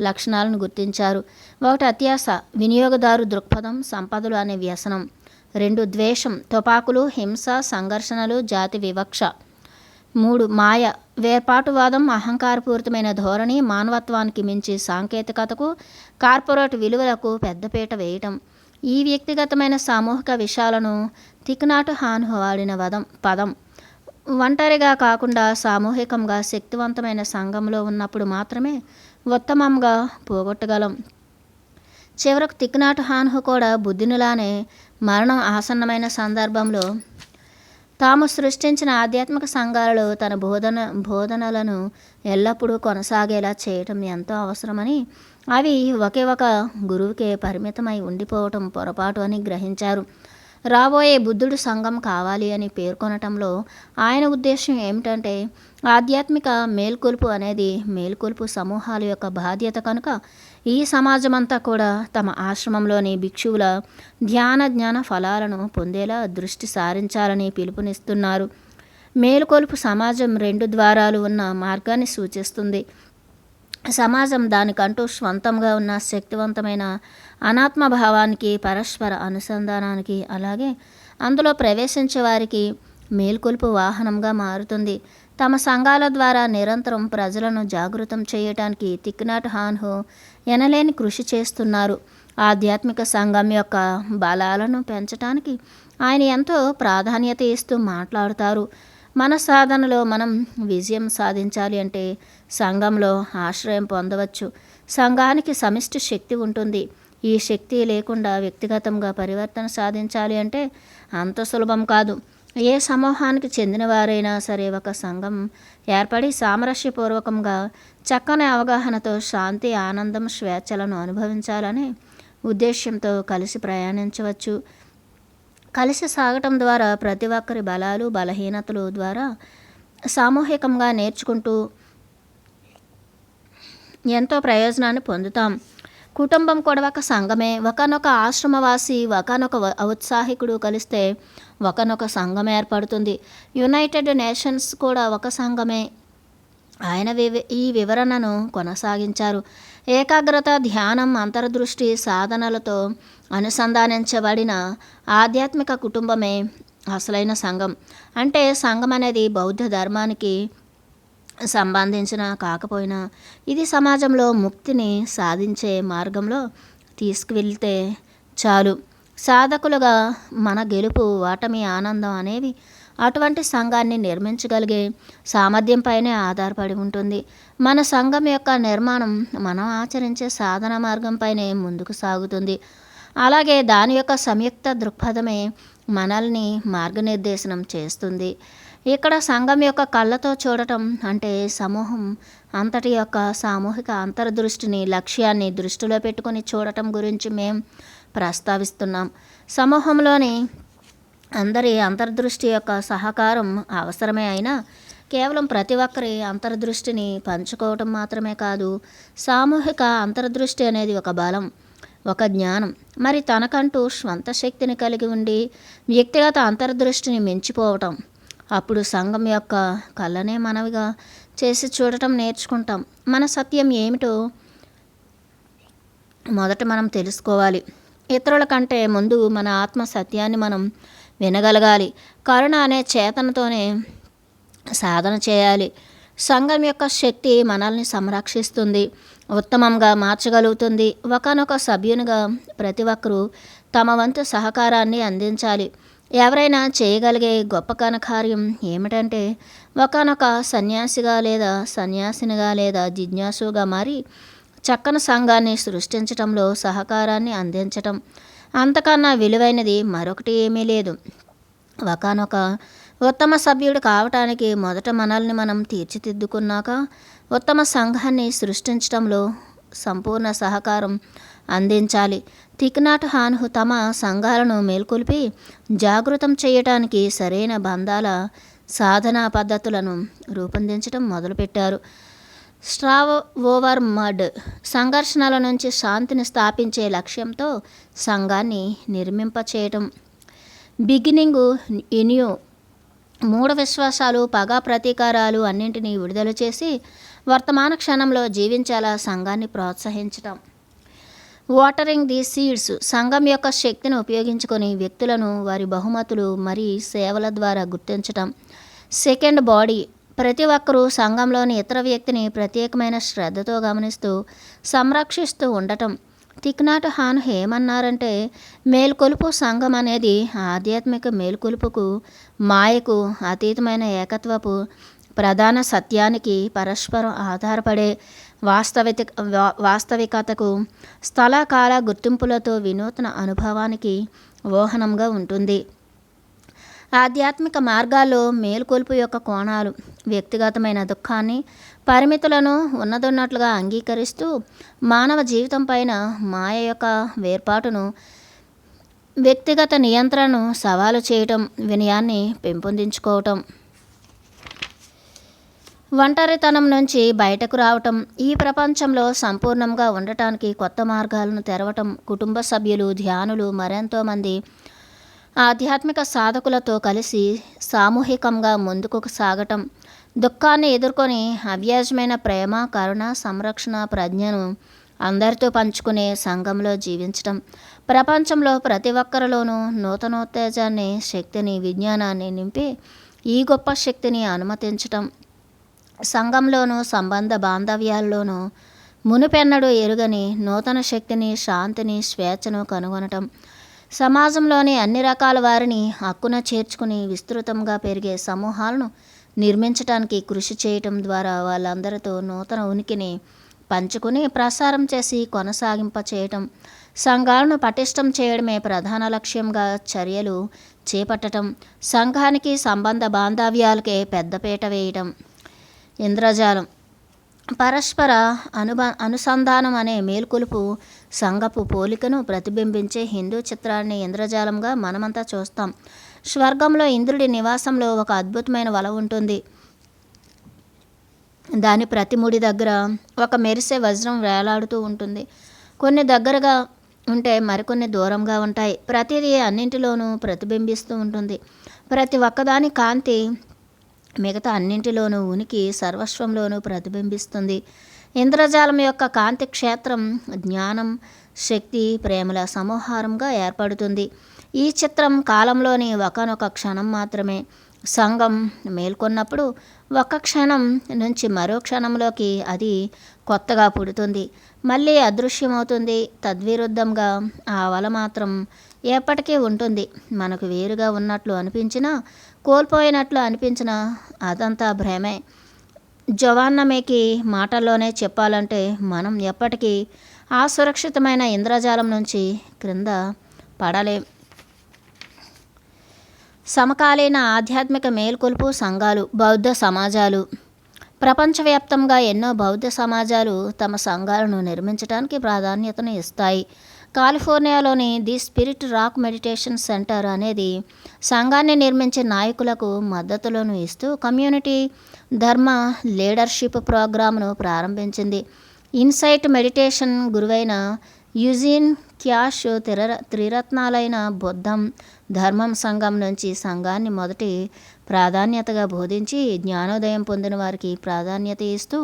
లక్షణాలను గుర్తించారు. 1 అత్యాశ, వినియోగదారు దృక్పథం, సంపదలు అనే వ్యసనం. 2 ద్వేషం, తుపాకులు, హింస, సంఘర్షణలు, జాతి వివక్ష. 3 మాయ, వేర్పాటువాదం, అహంకారపూరితమైన ధోరణి, మానవత్వానికి మించి సాంకేతికతకు, కార్పొరేట్ విలువలకు పెద్దపీట వేయటం. ఈ వ్యక్తిగతమైన సామూహిక విషయాలను థిక్ నాట్ హ్యాన్ వాడిన పదం ఒంటరిగా కాకుండా సామూహికంగా శక్తివంతమైన సంఘంలో ఉన్నప్పుడు మాత్రమే ఉత్తమంగా పోగొట్టగలం. చివరకు థిక్ నాట్ హ్యాన్ కూడా బుద్ధునిలానే మరణం ఆసన్నమైన సందర్భంలో తాము సృష్టించిన ఆధ్యాత్మిక సంఘాలలో తన బోధనలను ఎల్లప్పుడూ కొనసాగేలా చేయటం ఎంతో అవసరమని, అవి ఒకే ఒక గురువుకే పరిమితమై ఉండిపోవటం పొరపాటు అని గ్రహించారు. రాబోయే బుద్ధుడు సంఘం కావాలి అని పేర్కొనటంలో ఆయన ఉద్దేశం ఏమిటంటే, ఆధ్యాత్మిక మేల్కొలుపు అనేది మేల్కొలుపు సమూహాల యొక్క బాధ్యత కనుక ఈ సమాజమంతా కూడా తమ ఆశ్రమంలోని భిక్షువుల జ్ఞాన ఫలాలను పొందేలా దృష్టి సారించాలని పిలుపునిస్తున్నారు. మేల్కొలుపు సమాజం 2 ద్వారాలు ఉన్న మార్గాన్ని సూచిస్తుంది. సమాజం దానికంటూ స్వంతంగా ఉన్న శక్తివంతమైన అనాత్మ భావానికి, పరస్పర అనుసంధానానికి, అలాగే అందులో ప్రవేశించే వారికి మేల్కొల్పు వాహనంగా మారుతుంది. తమ సంఘాల ద్వారా నిరంతరం ప్రజలను జాగృతం చేయటానికి థిక్ నాట్ హ్యాన్ ఎనలేని కృషి చేస్తున్నారు. ఆధ్యాత్మిక సంఘం యొక్క బలాలను పెంచడానికి ఆయన ఎంతో ప్రాధాన్యత ఇస్తూ మాట్లాడుతారు. మన సాధనలో మనం విజయం సాధించాలి అంటే సంఘంలో ఆశ్రయం పొందవచ్చు. సంఘానికి సమిష్టి శక్తి ఉంటుంది. ఈ శక్తి లేకుండా వ్యక్తిగతంగా పరివర్తన సాధించాలి అంటే అంత సులభం కాదు. ఏ సమూహానికి చెందిన వారైనా సరే ఒక సంఘం ఏర్పడి సామరస్యపూర్వకంగా చక్కని అవగాహనతో శాంతి, ఆనందం, స్వేచ్ఛలను అనుభవించాలనే ఉద్దేశ్యంతో కలిసి ప్రయాణించవచ్చు. కలిసి సాగటం ద్వారా ప్రతి ఒక్కరి బలాలు, బలహీనతలు ద్వారా సామూహికంగా నేర్చుకుంటూ ఎంతో ప్రయోజనాన్ని పొందుతాం. కుటుంబం కూడా ఒక సంఘమే. ఒకనొక ఆశ్రమవాసి, ఒకనొక ఔత్సాహికుడు కలిస్తే ఒకనొక సంఘం ఏర్పడుతుంది. యునైటెడ్ నేషన్స్ కూడా ఒక సంఘమే. ఆయన ఈ వివరణను కొనసాగించారు. ఏకాగ్రత, ధ్యానం, అంతర్దృష్టి సాధనలతో అనుసంధానించబడిన ఆధ్యాత్మిక కుటుంబమే అసలైన సంఘం. అంటే సంఘం అనేది బౌద్ధ ధర్మానికి సంబంధించిన కాకపోయినా ఇది సమాజంలో ముక్తిని సాధించే మార్గంలో తీసుకువెళ్తే చాలు. సాధకులుగా మన గెలుపు, ఓటమి, ఆనందం అనేవి అటువంటి సంఘాన్ని నిర్మించగలిగే సామర్థ్యంపైనే ఆధారపడి ఉంటుంది. మన సంఘం యొక్క నిర్మాణం మనం ఆచరించే సాధన మార్గంపైనే ముందుకు సాగుతుంది. అలాగే దాని యొక్క సంయుక్త దృక్పథమే మనల్ని మార్గనిర్దేశనం చేస్తుంది. ఇక్కడ సంఘం యొక్క కళ్ళతో చూడటం అంటే సమూహం అంతటి యొక్క సామూహిక అంతర్దృష్టిని, లక్ష్యాన్ని దృష్టిలో పెట్టుకొని చూడటం గురించి మేము ప్రస్తావిస్తున్నాం. సమూహంలోని అందరి అంతర్దృష్టి యొక్క సహకారం అవసరమే అయినా కేవలం ప్రతి ఒక్కరి అంతర్దృష్టిని పంచుకోవటం మాత్రమే కాదు. సామూహిక అంతర్దృష్టి అనేది ఒక బలం, ఒక జ్ఞానం. మరి తనకంటూ స్వంత శక్తిని కలిగి ఉండి వ్యక్తిగత అంతర్దృష్టిని మించిపోవటం. అప్పుడు సంఘం యొక్క కళ్ళనే మనవిగా చేసి చూడటం నేర్చుకుంటాం. మన సత్యం ఏమిటో మొదట మనం తెలుసుకోవాలి. ఇతరుల కంటే ముందు మన ఆత్మ సత్యాన్ని మనం వినగలగాలి. కరుణ అనే చేతనతోనే సాధన చేయాలి. సంఘం యొక్క శక్తి మనల్ని సంరక్షిస్తుంది, ఉత్తమంగా మార్చగలుగుతుంది. ఒకనొక సభ్యునిగా ప్రతి ఒక్కరూ తమ వంతు సహకారాన్ని అందించాలి. ఎవరైనా చేయగలిగే గొప్ప ఘనకార్యం ఏమిటంటే ఒకనొక సన్యాసిగా లేదా సన్యాసినిగా లేదా జిజ్ఞాసుగా మారి చక్కని సంఘాన్ని సృష్టించటంలో సహకారాన్ని అందించటం. అంతకన్నా విలువైనది మరొకటి ఏమీ లేదు. ఒకనొక ఉత్తమ సభ్యుడు కావటానికి మొదట మనల్ని మనం తీర్చిదిద్దుకున్నాక ఉత్తమ సంఘాన్ని సృష్టించటంలో సంపూర్ణ సహకారం అందించాలి. థిక్ నాట్ హాన్హు తమ సంఘాలను మేల్కొల్పి జాగృతం చేయటానికి సరైన బంధాల సాధనా పద్ధతులను రూపొందించడం మొదలుపెట్టారు. స్ట్రావ్ ఓవర్ మడ్ సంఘర్షణల నుంచి శాంతిని స్థాపించే లక్ష్యంతో సంఘాన్ని నిర్మింపచేయటం. బిగినింగు ఇన్యూ మూఢ విశ్వాసాలు, పగ, ప్రతీకారాలు అన్నింటినీ విడుదల చేసి వర్తమాన క్షణంలో జీవించేలా సంఘాన్ని ప్రోత్సహించటం. వాటరింగ్ ది సీడ్స్ సంఘం యొక్క శక్తిని ఉపయోగించుకొని వ్యక్తులను వారి బహుమతులు మరి సేవల ద్వారా గుర్తించటం. సెకండ్ బాడీ ప్రతి ఒక్కరూ సంఘంలోని ఇతర వ్యక్తిని ప్రత్యేకమైన శ్రద్ధతో గమనిస్తూ సంరక్షిస్తూ ఉండటం. థిక్ నాట్ హాన్ ఏమన్నారంటే మేల్కొలుపు సంఘం అనేది ఆధ్యాత్మిక మేల్కొలుపుకు, మాయకు అతీతమైన ఏకత్వపు ప్రధాన సత్యానికి, పరస్పరం ఆధారపడే వాస్తవికతకు, స్థల కాల గుర్తింపులతో వినూత్న అనుభవానికి ఓహనంగా ఉంటుంది. ఆధ్యాత్మిక మార్గాల్లో మేల్కొల్పు యొక్క కోణాలు వ్యక్తిగతమైన దుఃఖాన్ని, పరిమితులను ఉన్నదన్నట్లుగా అంగీకరిస్తూ మానవ జీవితం పైన మాయ యొక్క వేర్పాటును, వ్యక్తిగత నియంత్రణను సవాలు చేయటం, వినయాన్ని పెంపొందించుకోవటం. ఒంటరితనం నుంచి బయటకు రావటం, ఈ ప్రపంచంలో సంపూర్ణంగా ఉండటానికి కొత్త మార్గాలను తెరవటం. కుటుంబ సభ్యులు, ధ్యానులు, మరెంతోమంది ఆధ్యాత్మిక సాధకులతో కలిసి సామూహికంగా ముందుకు సాగటం. దుఃఖాన్ని ఎదుర్కొని అవ్యాజమైన ప్రేమ, కరుణ, సంరక్షణ ప్రజ్ఞను అందరితో పంచుకునే సంఘంలో జీవించటం. ప్రపంచంలో ప్రతి ఒక్కరిలోనూ నూతనోత్తేజాన్ని, శక్తిని, విజ్ఞానాన్ని నింపి ఈ గొప్ప శక్తిని అనుమతించటం. సంఘంలోనూ సంబంధ బాంధవ్యాల్లోనూ మునుపెన్నడూ ఎరుగని నూతన శక్తిని, శాంతిని, స్వేచ్ఛను కనుగొనటం. సమాజంలోని అన్ని రకాల వారిని హక్కున చేర్చుకుని విస్తృతంగా పెరిగే సమూహాలను నిర్మించడానికి కృషి చేయటం ద్వారా వాళ్ళందరితో నూతన ఉనికిని పంచుకుని ప్రసారం చేసి కొనసాగింప చేయటం. సంఘాలను పటిష్టం చేయడమే ప్రధాన లక్ష్యంగా చర్యలు చేపట్టడం. సంఘానికి, సంబంధ బాంధవ్యాలకే పెద్దపీట వేయటం. ఇంద్రజాలం పరస్పర అనుసంధానం అనే మేల్కొలుపు సంగపు పోలికను ప్రతిబింబించే హిందూ చిత్రాన్ని ఇంద్రజాలంగా మనమంతా చూస్తాం. స్వర్గంలో ఇంద్రుడి నివాసంలో ఒక అద్భుతమైన వల ఉంటుంది. దాని ప్రతి ముడి దగ్గర ఒక మెరిసే వజ్రం వేలాడుతూ ఉంటుంది. కొన్ని దగ్గరగా ఉంటే మరికొన్ని దూరంగా ఉంటాయి. ప్రతిదీ అన్నింటిలోనూ ప్రతిబింబిస్తూ ఉంటుంది. ప్రతి ఒక్కదాని కాంతి మిగతా అన్నింటిలోనూ ఉనికి సర్వస్వంలోనూ ప్రతిబింబిస్తుంది. ఇంద్రజాలం యొక్క కాంతి క్షేత్రం జ్ఞానం, శక్తి, ప్రేమల సమూహారంగా ఏర్పడుతుంది. ఈ చిత్రం కాలంలోని ఒకానొక క్షణం మాత్రమే. సంఘం మేల్కొన్నప్పుడు ఒక క్షణం నుంచి మరో క్షణంలోకి అది కొత్తగా పుడుతుంది, మళ్ళీ అదృశ్యమవుతుంది. తద్విరుద్ధంగా ఆ వల మాత్రం ఎప్పటికీ ఉంటుంది. మనకు వేరుగా ఉన్నట్లు అనిపించినా, కోల్పోయినట్లు అనిపించినా అదంతా భ్రమే. జొవాన్నా మేకీ మాటల్లోనే చెప్పాలంటే మనం ఎప్పటికీ ఆ సురక్షితమైన ఇంద్రజాలం నుంచి క్రింద పడలేం. సమకాలీన ఆధ్యాత్మిక మేల్కొలుపు సంఘాలు, బౌద్ధ సమాజాలు. ప్రపంచవ్యాప్తంగా ఎన్నో బౌద్ధ సమాజాలు తమ సంఘాలను నిర్మించడానికి ప్రాధాన్యతను ఇస్తాయి. కాలిఫోర్నియాలోని the Spirit Rock Meditation Center అనేది సంఘాన్ని నిర్మించే నాయకులకు మద్దతులను ఇస్తూ కమ్యూనిటీ ధర్మ లీడర్షిప్ ప్రోగ్రామ్ను ప్రారంభించింది. ఇన్సైట్ మెడిటేషన్ గురువైన యూజిన్ క్యాష్ త్రిరత్నాలైన బుద్ధం, ధర్మం సంఘం నుంచి సంఘాన్ని మొదటి ప్రాధాన్యతగా బోధించి జ్ఞానోదయం పొందిన వారికి ప్రాధాన్యత ఇస్తూ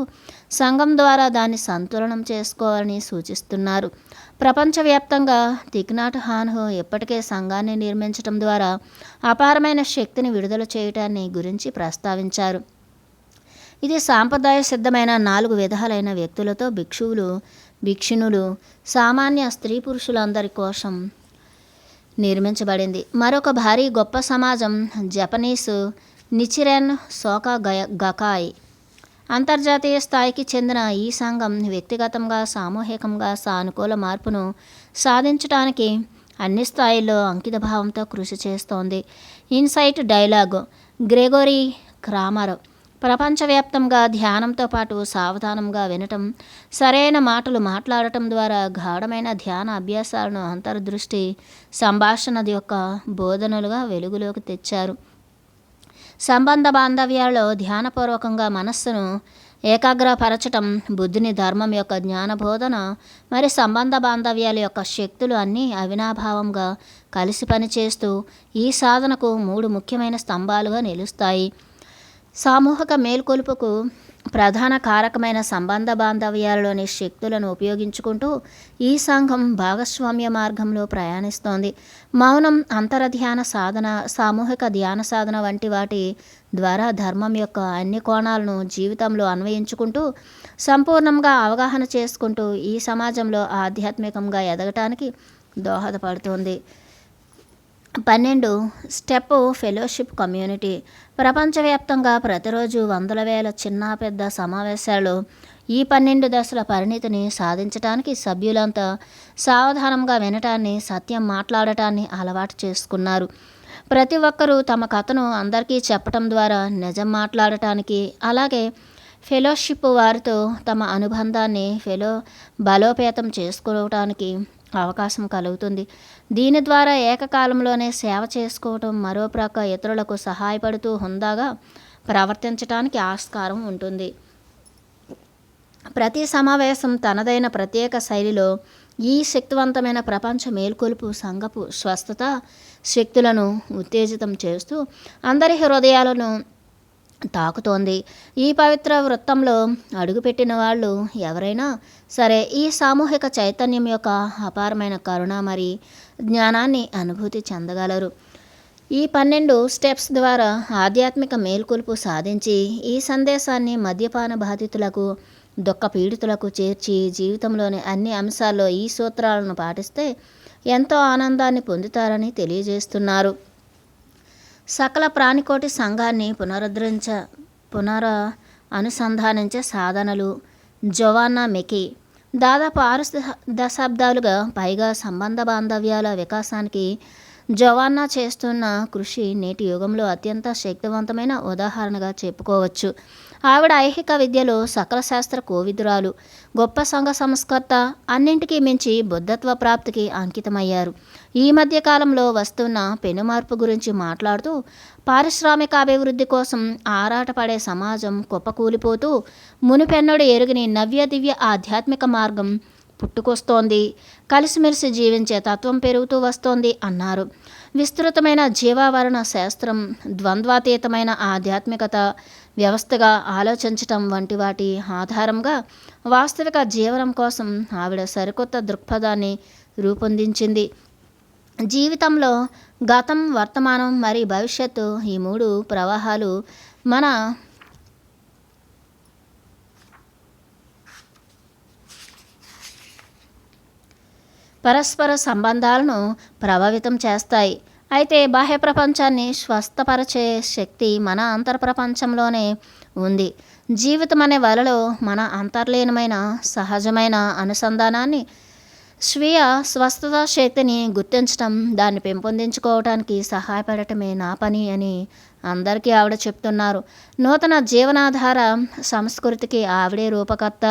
సంఘం ద్వారా దాన్ని సంతులనం చేసుకోవాలని సూచిస్తున్నారు. ప్రపంచవ్యాప్తంగా థిక్ నాట్ హాన్ ఇప్పటికే సంఘాన్ని నిర్మించడం ద్వారా అపారమైన శక్తిని విడుదల చేయటాన్ని గురించి ప్రస్తావించారు. ఇది సాంప్రదాయ సిద్ధమైన 4 విధాలైన వ్యక్తులతో భిక్షువులు, భిక్షునులు, సామాన్య స్త్రీ పురుషులందరి కోసం నిర్మించబడింది. మరొక భారీ గొప్ప సమాజం జపనీస్ నిచిరెన్ సోకా గకాయ్. అంతర్జాతీయ స్థాయికి చెందిన ఈ సంఘం వ్యక్తిగతంగా, సామూహికంగా సానుకూల మార్పును సాధించడానికి అన్ని స్థాయిల్లో అంకితభావంతో కృషి చేస్తోంది. Insight dialogue Gregory Cramer. ప్రపంచవ్యాప్తంగా ధ్యానంతో పాటు సావధానంగా వినటం, సరైన మాటలు మాట్లాడటం ద్వారా గాఢమైన ధ్యాన అభ్యాసాలను అంతర్దృష్టి సంభాషణ యొక్క బోధనలుగా వెలుగులోకి తెచ్చారు. సంబంధ బాంధవ్యాల్లో ధ్యానపూర్వకంగా మనస్సును ఏకాగ్రపరచటం, బుద్ధిని ధర్మం యొక్క జ్ఞానబోధన, మరి సంబంధ బాంధవ్యాల యొక్క శక్తులు అన్నీ అవినాభావంగా కలిసి పనిచేస్తూ ఈ సాధనకు 3 ముఖ్యమైన స్తంభాలుగా నిలుస్తాయి. సామూహిక మేల్కొలుపుకు ప్రధాన కారకమైన సంబంధ బాంధవ్యాలలోని శక్తులను ఉపయోగించుకుంటూ ఈ సంఘం భాగస్వామ్య మార్గంలో ప్రయాణిస్తోంది. మౌనం, అంతరధ్యాన సాధన, సామూహిక ధ్యాన సాధన వంటి వాటి ద్వారా ధర్మం యొక్క అన్ని కోణాలను జీవితంలో అన్వయించుకుంటూ సంపూర్ణంగా అవగాహన చేసుకుంటూ ఈ సమాజంలో ఆధ్యాత్మికంగా ఎదగటానికి దోహదపడుతోంది. 12 స్టెప్ ఫెలోషిప్ కమ్యూనిటీ. ప్రపంచవ్యాప్తంగా ప్రతిరోజు వందల వేల చిన్న పెద్ద సమావేశాలు ఈ 12 దశల పరిణితిని సాధించడానికి సభ్యులంతా సావధానంగా వినటాన్ని, సత్యం మాట్లాడటాన్ని అలవాటు చేసుకున్నారు. ప్రతి ఒక్కరూ తమ కథను అందరికీ చెప్పటం ద్వారా నిజం మాట్లాడటానికి, అలాగే ఫెలోషిప్ వారితో తమ అనుబంధాన్ని బలోపేతం చేసుకోవటానికి అవకాశం కలుగుతుంది. దీని ద్వారా ఏకకాలంలోనే సేవ చేసుకోవటం, మరో ప్రక్క ఇతరులకు సహాయపడుతూ హుందాగా ప్రవర్తించడానికి ఆస్కారం ఉంటుంది. ప్రతి సమావేశం తనదైన ప్రత్యేక శైలిలో ఈ శక్తివంతమైన ప్రపంచ మేల్కొలుపు సంఘపు స్వస్థత శక్తులను ఉత్తేజితం చేస్తూ అందరి హృదయాలను తాకుతోంది. ఈ పవిత్ర వృత్తంలో అడుగుపెట్టిన వాళ్ళు ఎవరైనా సరే ఈ సామూహిక చైతన్యం యొక్క అపారమైన కరుణ మరి జ్ఞానాన్ని అనుభూతి చెందగలరు. ఈ 12 స్టెప్స్ ద్వారా ఆధ్యాత్మిక మేల్కొలుపు సాధించి ఈ సందేశాన్ని మద్యపాన బాధితులకు, దుఃఖ పీడితులకు చేర్చి జీవితంలోని అన్ని అంశాల్లో ఈ సూత్రాలను పాటిస్తే ఎంతో ఆనందాన్ని పొందుతారని తెలియజేస్తున్నారు. సకల ప్రాణికోటి సంఘాన్ని అనుసంధానించే సాధనలు. జొవాన్నా మెకీ. దాదాపు 6 దశాబ్దాలుగా పైగా సంబంధ బాంధవ్యాల వికాసానికి జొవాన్నా చేస్తున్న కృషి నేటి యుగంలో అత్యంత శక్తివంతమైన ఉదాహరణగా చెప్పుకోవచ్చు. ఆవిడ ఐహిక విద్యలో సకల శాస్త్ర కోవిదురాలు, గొప్ప సంఘ సంస్కర్త, అన్నింటికీ మించి బుద్ధత్వ ప్రాప్తికి అంకితమయ్యారు. ఈ మధ్య కాలంలో వస్తున్న పెనుమార్పు గురించి మాట్లాడుతూ, పారిశ్రామికాభివృద్ధి కోసం ఆరాటపడే సమాజం కుప్పకూలిపోతూ మునిపెన్నడు ఎరుగని నవ్య దివ్య ఆధ్యాత్మిక మార్గం పుట్టుకొస్తోంది, కలిసిమెలిసి జీవించే తత్వం పెరుగుతూ వస్తోంది అన్నారు. విస్తృతమైన జీవావరణ శాస్త్రం, ద్వంద్వాతీతమైన ఆధ్యాత్మికత, వ్యవస్థగా ఆలోచించటం వంటి వాటి ఆధారంగా వాస్తవిక జీవనం కోసం ఆవిడ సరికొత్త దృక్పథాన్ని రూపొందించింది. జీవితంలో గతం, వర్తమానం మరి భవిష్యత్తు, ఈ మూడు ప్రవాహాలు మన పరస్పర సంబంధాలను ప్రభావితం చేస్తాయి. అయితే బాహ్య ప్రపంచాన్ని స్వస్థపరిచే శక్తి మన అంతర్ప్రపంచంలోనే ఉంది. జీవితం అనే వలలో మన అంతర్లీనమైన సహజమైన అనుసంధానాన్ని, స్వీయ స్వస్థత శక్తిని గుర్తించటం, దాన్ని పెంపొందించుకోవటానికి సహాయపడటమే నా పని అని అందరికీ ఆవిడ చెప్తున్నారు. నూతన జీవనాధార సంస్కృతికి ఆవిడే రూపకర్త.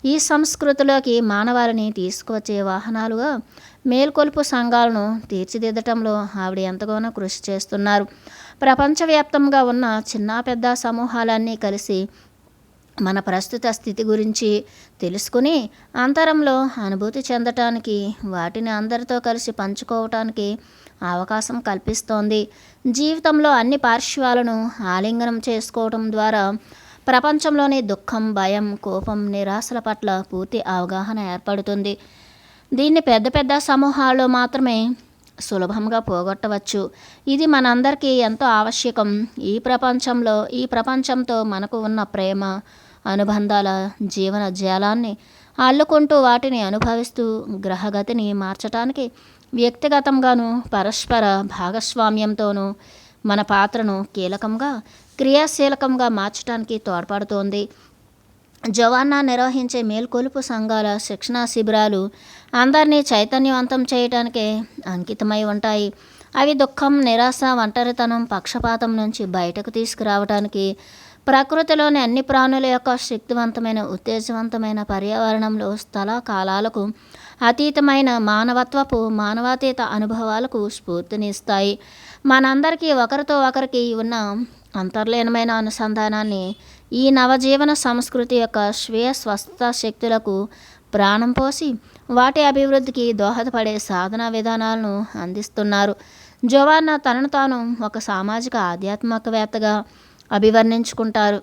ఈ సంస్కృతిలోకి మానవాళిని తీసుకువచ్చే వాహనాలుగా మేల్కొలుపు సంఘాలను తీర్చిదిద్దటంలో ఆవిడ ఎంతగానో కృషి చేస్తున్నారు. ప్రపంచవ్యాప్తంగా ఉన్న చిన్న పెద్ద సమూహాలన్నీ కలిసి మన ప్రస్తుత స్థితి గురించి తెలుసుకుని అంతరంలో అనుభూతి చెందటానికి, వాటిని అందరితో కలిసి పంచుకోవటానికి అవకాశం కల్పిస్తోంది. జీవితంలో అన్ని పార్శ్వాలను ఆలింగనం చేసుకోవటం ద్వారా ప్రపంచంలోని దుఃఖం, భయం, కోపం, నిరాశల పట్ల పూర్తి అవగాహన ఏర్పడుతుంది. దీన్ని పెద్ద పెద్ద సమూహాల్లో మాత్రమే సులభంగా పోగొట్టవచ్చు. ఇది మనందరికీ ఎంతో ఆవశ్యకం. ఈ ప్రపంచంతో మనకు ఉన్న ప్రేమ, అనుబంధాల జీవన జాలాన్ని అల్లుకుంటూ వాటిని అనుభవిస్తూ గ్రహగతిని మార్చటానికి వ్యక్తిగతంగాను పరస్పర భాగస్వామ్యంతోనూ మన పాత్రను కీలకంగా, క్రియాశీలకంగా మార్చడానికి తోడ్పడుతోంది. జవాన్నా నిర్వహించే మేల్కొలుపు సంఘాల శిక్షణా శిబిరాలు అందరినీ చైతన్యవంతం చేయటానికే అంకితమై ఉంటాయి. అవి దుఃఖం, నిరాశ, ఒంటరితనం, పక్షపాతం నుంచి బయటకు తీసుకురావటానికి, ప్రకృతిలోని అన్ని ప్రాణుల యొక్క శక్తివంతమైన, ఉత్తేజవంతమైన పర్యావరణంలో స్థల కాలాలకు అతీతమైన మానవాతీత అనుభవాలకు స్ఫూర్తినిస్తాయి. మనందరికీ ఒకరితో ఒకరికి ఉన్న అంతర్లీనమైన అనుసంధానాన్ని ఈ నవజీవన సంస్కృతి యొక్క స్వీయ స్వస్థత శక్తులకు ప్రాణం పోసి వాటి అభివృద్ధికి దోహదపడే సాధనా విధానాలను అందిస్తున్నారు. జోవాన్నా తనను తాను ఒక సామాజిక ఆధ్యాత్మికవేత్తగా అభివర్ణించుకుంటారు.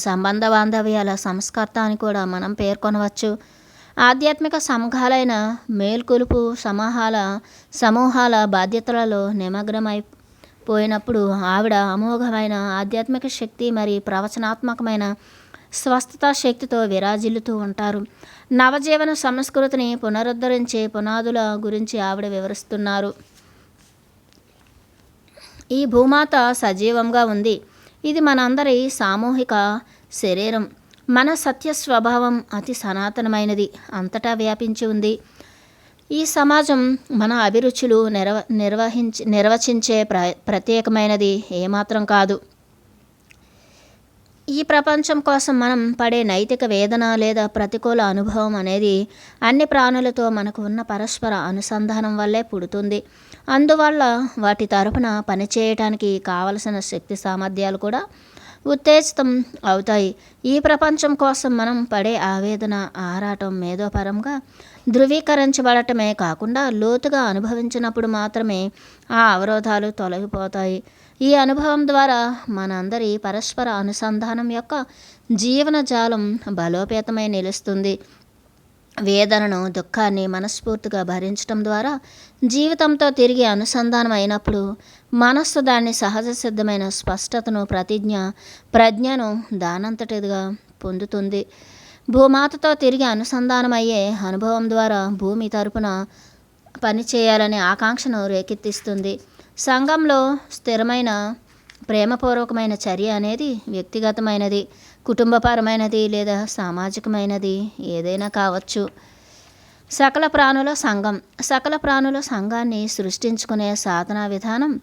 సంబంధ బాంధవ్యాల సంస్కర్త అని కూడా మనం పేర్కొనవచ్చు. ఆధ్యాత్మిక సంఘాలైన మేల్కొలుపు సమూహాల బాధ్యతలలో నిమగ్నమైపోయినప్పుడు ఆవిడ అమోఘమైన ఆధ్యాత్మిక శక్తి మరియు ప్రవచనాత్మకమైన స్వస్థత శక్తితో విరాజిల్లుతూ ఉంటారు. నవజీవన సంస్కృతిని పునరుద్ధరించే పునాదుల గురించి ఆవిడ వివరిస్తున్నారు. ఈ భూమాత సజీవంగా ఉంది. ఇది మనందరి సామూహిక శరీరం. మన సత్య స్వభావం అతి సనాతనమైనది, అంతటా వ్యాపించి ఉంది. ఈ సమాజం మన అభిరుచులు నిర్వచించే ప్రత్యేకమైనది ఏమాత్రం కాదు. ఈ ప్రపంచం కోసం మనం పడే నైతిక వేదన లేదా ప్రతికూల అనుభవం అనేది అన్ని ప్రాణులతో మనకు ఉన్న పరస్పర అనుసంధానం వల్లే పుడుతుంది. అందువల్ల వాటి తరపున పనిచేయటానికి కావలసిన శక్తి సామర్థ్యాలు కూడా ఉత్తేజితం అవుతాయి. ఈ ప్రపంచం కోసం మనం పడే ఆవేదన, ఆరాటం మేధోపరంగా ధృవీకరించబడటమే కాకుండా లోతుగా అనుభవించినప్పుడు మాత్రమే ఆ అవరోధాలు తొలగిపోతాయి. ఈ అనుభవం ద్వారా మనందరి పరస్పర అనుసంధానం యొక్క జీవన జాలం బలోపేతమై నిలుస్తుంది. వేదనను, దుఃఖాన్ని మనస్ఫూర్తిగా భరించడం ద్వారా జీవితంతో తిరిగి అనుసంధానం అయినప్పుడు మనస్సు దాన్ని సహజ సిద్ధమైన స్పష్టతను, ప్రజ్ఞను దానంతటిగా పొందుతుంది. భూమాతతో తిరిగి అనుసంధానమయ్యే అనుభవం ద్వారా భూమి తరపున పనిచేయాలనే ఆకాంక్షను రేకెత్తిస్తుంది. సంఘంలో స్థిరమైన ప్రేమపూర్వకమైన చర్య అనేది వ్యక్తిగతమైనది, కుటుంబపరమైనది లేదా సామాజికమైనది ఏదైనా కావచ్చు. సకల ప్రాణుల సంఘాన్ని సృష్టించుకునే సాధనా విధానం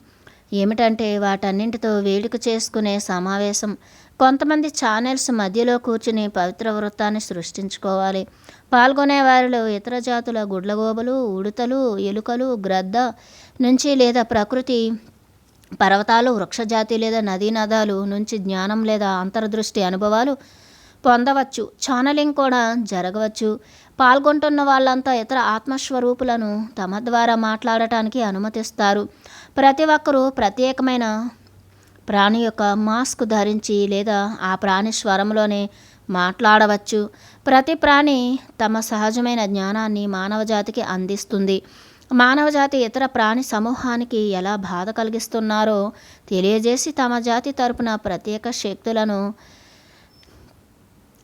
ఏమిటంటే వాటన్నింటితో వేడుక చేసుకునే సమావేశం. కొంతమంది ఛానల్స్ మధ్యలో కూర్చుని పవిత్ర వృత్తాన్ని సృష్టించుకోవాలి. పాల్గొనే వారిలో ఇతర జాతుల గుడ్లగోబలు, ఉడుతలు, ఎలుకలు, గ్రద్ద నుంచి లేదా ప్రకృతి పర్వతాలు, వృక్షజాతి లేదా నదీ నదాలు నుంచి జ్ఞానం లేదా అంతర్దృష్టి అనుభవాలు పొందవచ్చు. ఛానలింగ్ కూడా జరగవచ్చు. పాల్గొంటున్న వాళ్ళంతా ఇతర ఆత్మస్వరూపులను తమ ద్వారా మాట్లాడటానికి అనుమతిస్తారు. ప్రతి ఒక్కరూ ప్రత్యేకమైన ప్రాణి యొక్క మాస్క్ ధరించి లేదా ఆ ప్రాణి స్వరంలోనే మాట్లాడవచ్చు. ప్రతి ప్రాణి తమ సహజమైన జ్ఞానాన్ని మానవజాతికి అందిస్తుంది. మానవజాతి ఇతర ప్రాణి సమూహానికి ఎలా బాధ కలిగిస్తున్నారో తెలియజేసి తమ జాతి తరపున ప్రత్యేక శక్తులను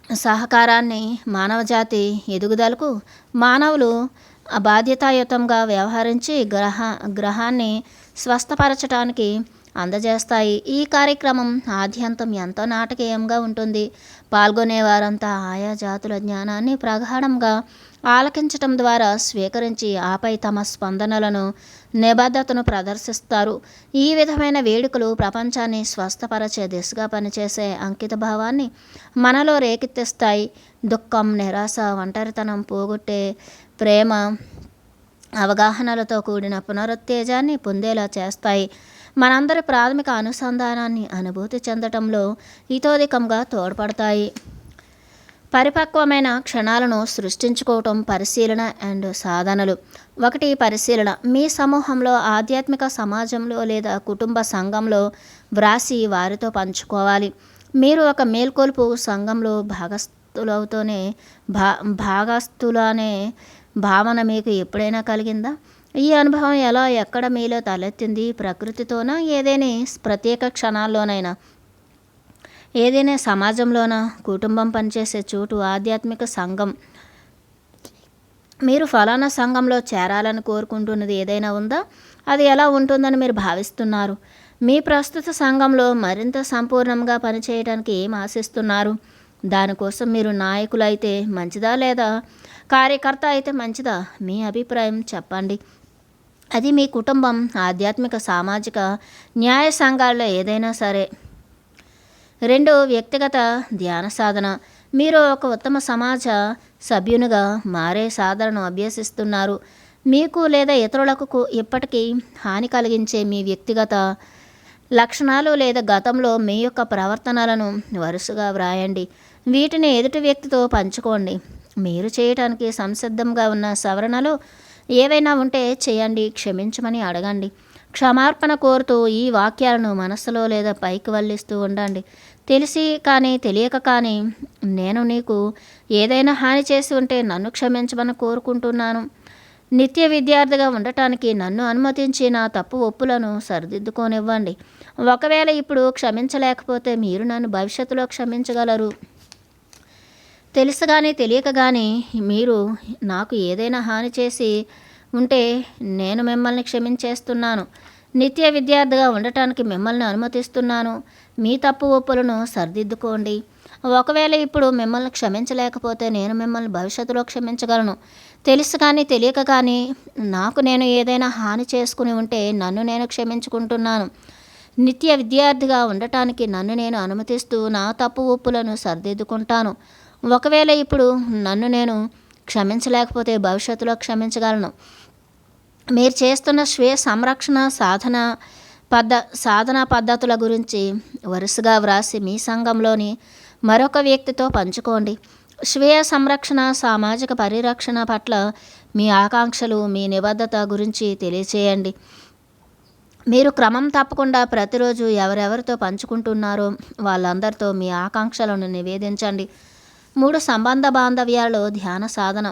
సహకారాన్ని మానవజాతి ఎదుగుదలకు మానవులు బాధ్యతాయుతంగా వ్యవహరించి గ్రహాన్ని స్వస్థపరచడానికి అందజేస్తాయి. ఈ కార్యక్రమం ఆద్యంతం ఎంతో నాటకీయంగా ఉంటుంది. పాల్గొనేవారంతా ఆయా జాతుల జ్ఞానాన్ని ప్రగాఢంగా ఆలకించటం ద్వారా స్వీకరించి ఆపై తమ స్పందనలను నిబద్ధతను ప్రదర్శిస్తారు. ఈ విధమైన వేడుకలు ప్రపంచాన్ని స్వస్థపరచే దిశగా పనిచేసే అంకిత భావాన్ని మనలో రేకెత్తిస్తాయి. దుఃఖం, నిరాశ, ఒంటరితనం పోగొట్టే ప్రేమ అవగాహనలతో కూడిన పునరుత్తేజాన్ని పొందేలా చేస్తాయి. మనందరి ప్రాథమిక అనుసంధానాన్ని అనుభూతి చెందటంలో ఇతోధికంగా తోడ్పడతాయి. పరిపక్వమైన క్షణాలను సృష్టించుకోవటం పరిశీలన అండ్ సాధనలు. 1. పరిశీలన. మీ సమూహంలో, ఆధ్యాత్మిక సమాజంలో లేదా కుటుంబ సంఘంలో వ్రాసి వారితో పంచుకోవాలి. మీరు ఒక మేల్కొల్పు సంఘంలో భాగస్తులనే భావన మీకు ఎప్పుడైనా కలిగిందా? ఈ అనుభవం ఎలా, ఎక్కడ మీలో తలెత్తింది? ప్రకృతితోనా, ఏదైనా ప్రత్యేక క్షణాల్లోనైనా, ఏదైనా సమాజంలోనా, కుటుంబం పనిచేసే చోటు, ఆధ్యాత్మిక సంఘం? మీరు ఫలానా సంఘంలో చేరాలని కోరుకుంటున్నది ఏదైనా ఉందా? అది ఎలా ఉంటుందని మీరు భావిస్తున్నారు? మీ ప్రస్తుత సంఘంలో మరింత సంపూర్ణంగా పనిచేయడానికి ఏం ఆశిస్తున్నారు? దానికోసం మీరు నాయకులైతే మంచిదా లేదా కార్యకర్త అయితే మంచిదా? మీ అభిప్రాయం చెప్పండి. అది మీ కుటుంబం, ఆధ్యాత్మిక, సామాజిక, న్యాయ సంఘాల్లో ఏదైనా సరే. 2. వ్యక్తిగత ధ్యాన సాధన. మీరు ఒక ఉత్తమ సమాజ సభ్యునిగా మారే సాధనను అభ్యసిస్తున్నారు. మీకు లేదా ఇతరులకు ఇప్పటికీ హాని కలిగించే మీ వ్యక్తిగత లక్షణాలు లేదా గతంలో మీ యొక్క ప్రవర్తనలను వరుసగా వ్రాయండి. వీటిని ఎదుటి వ్యక్తితో పంచుకోండి. మీరు చేయటానికి సంసిద్ధంగా ఉన్న సవరణలు ఏవైనా ఉంటే చేయండి. క్షమించమని అడగండి. క్షమార్పణ కోరుతూ ఈ వాక్యాలను మనస్సులో లేదా పైకి వల్లిస్తూ ఉండండి. తెలిసి కానీ తెలియక కానీ, నేను నీకు ఏదైనా హాని చేసి ఉంటే నన్ను క్షమించమని కోరుకుంటున్నాను. నిత్య విద్యార్థిగా ఉండటానికి నన్ను అనుమతించి నా తప్పు ఒప్పులను సరిదిద్దుకోనివ్వండి. ఒకవేళ ఇప్పుడు క్షమించలేకపోతే మీరు నన్ను భవిష్యత్తులో క్షమించగలరు. తెలుసు కానీ తెలియక కానీ మీరు నాకు ఏదైనా హాని చేసి ఉంటే నేను మిమ్మల్ని క్షమించేస్తున్నాను. నిత్య విద్యార్థిగా ఉండటానికి మిమ్మల్ని అనుమతిస్తున్నాను. మీ తప్పు ఒప్పులను సరిదిద్దుకోండి. ఒకవేళ ఇప్పుడు మిమ్మల్ని క్షమించలేకపోతే నేను మిమ్మల్ని భవిష్యత్తులో క్షమించగలను. తెలుసు కానీ తెలియక కానీ నాకు నేను ఏదైనా హాని చేసుకుని ఉంటే నన్ను నేను క్షమించుకుంటున్నాను. నిత్య విద్యార్థిగా ఉండటానికి నన్ను నేను అనుమతిస్తూ నా తప్పు ఒప్పులను సరిదిద్దుకుంటాను. ఒకవేళ ఇప్పుడు నన్ను నేను క్షమించలేకపోతే భవిష్యత్తులో క్షమించగలను. మీరు చేస్తున్న స్వీయ సంరక్షణ సాధనా పద్ధతుల గురించి వరుసగా వ్రాసి మీ సంఘంలోని మరొక వ్యక్తితో పంచుకోండి. స్వీయ సంరక్షణ, సామాజిక పరిరక్షణ పట్ల మీ ఆకాంక్షలు, మీ నిబద్ధత గురించి తెలియచేయండి. మీరు క్రమం తప్పకుండా ప్రతిరోజు ఎవరెవరితో పంచుకుంటున్నారో వాళ్ళందరితో మీ ఆకాంక్షలను నివేదించండి. 3. సంబంధ బాంధవ్యాలలో ధ్యాన సాధన.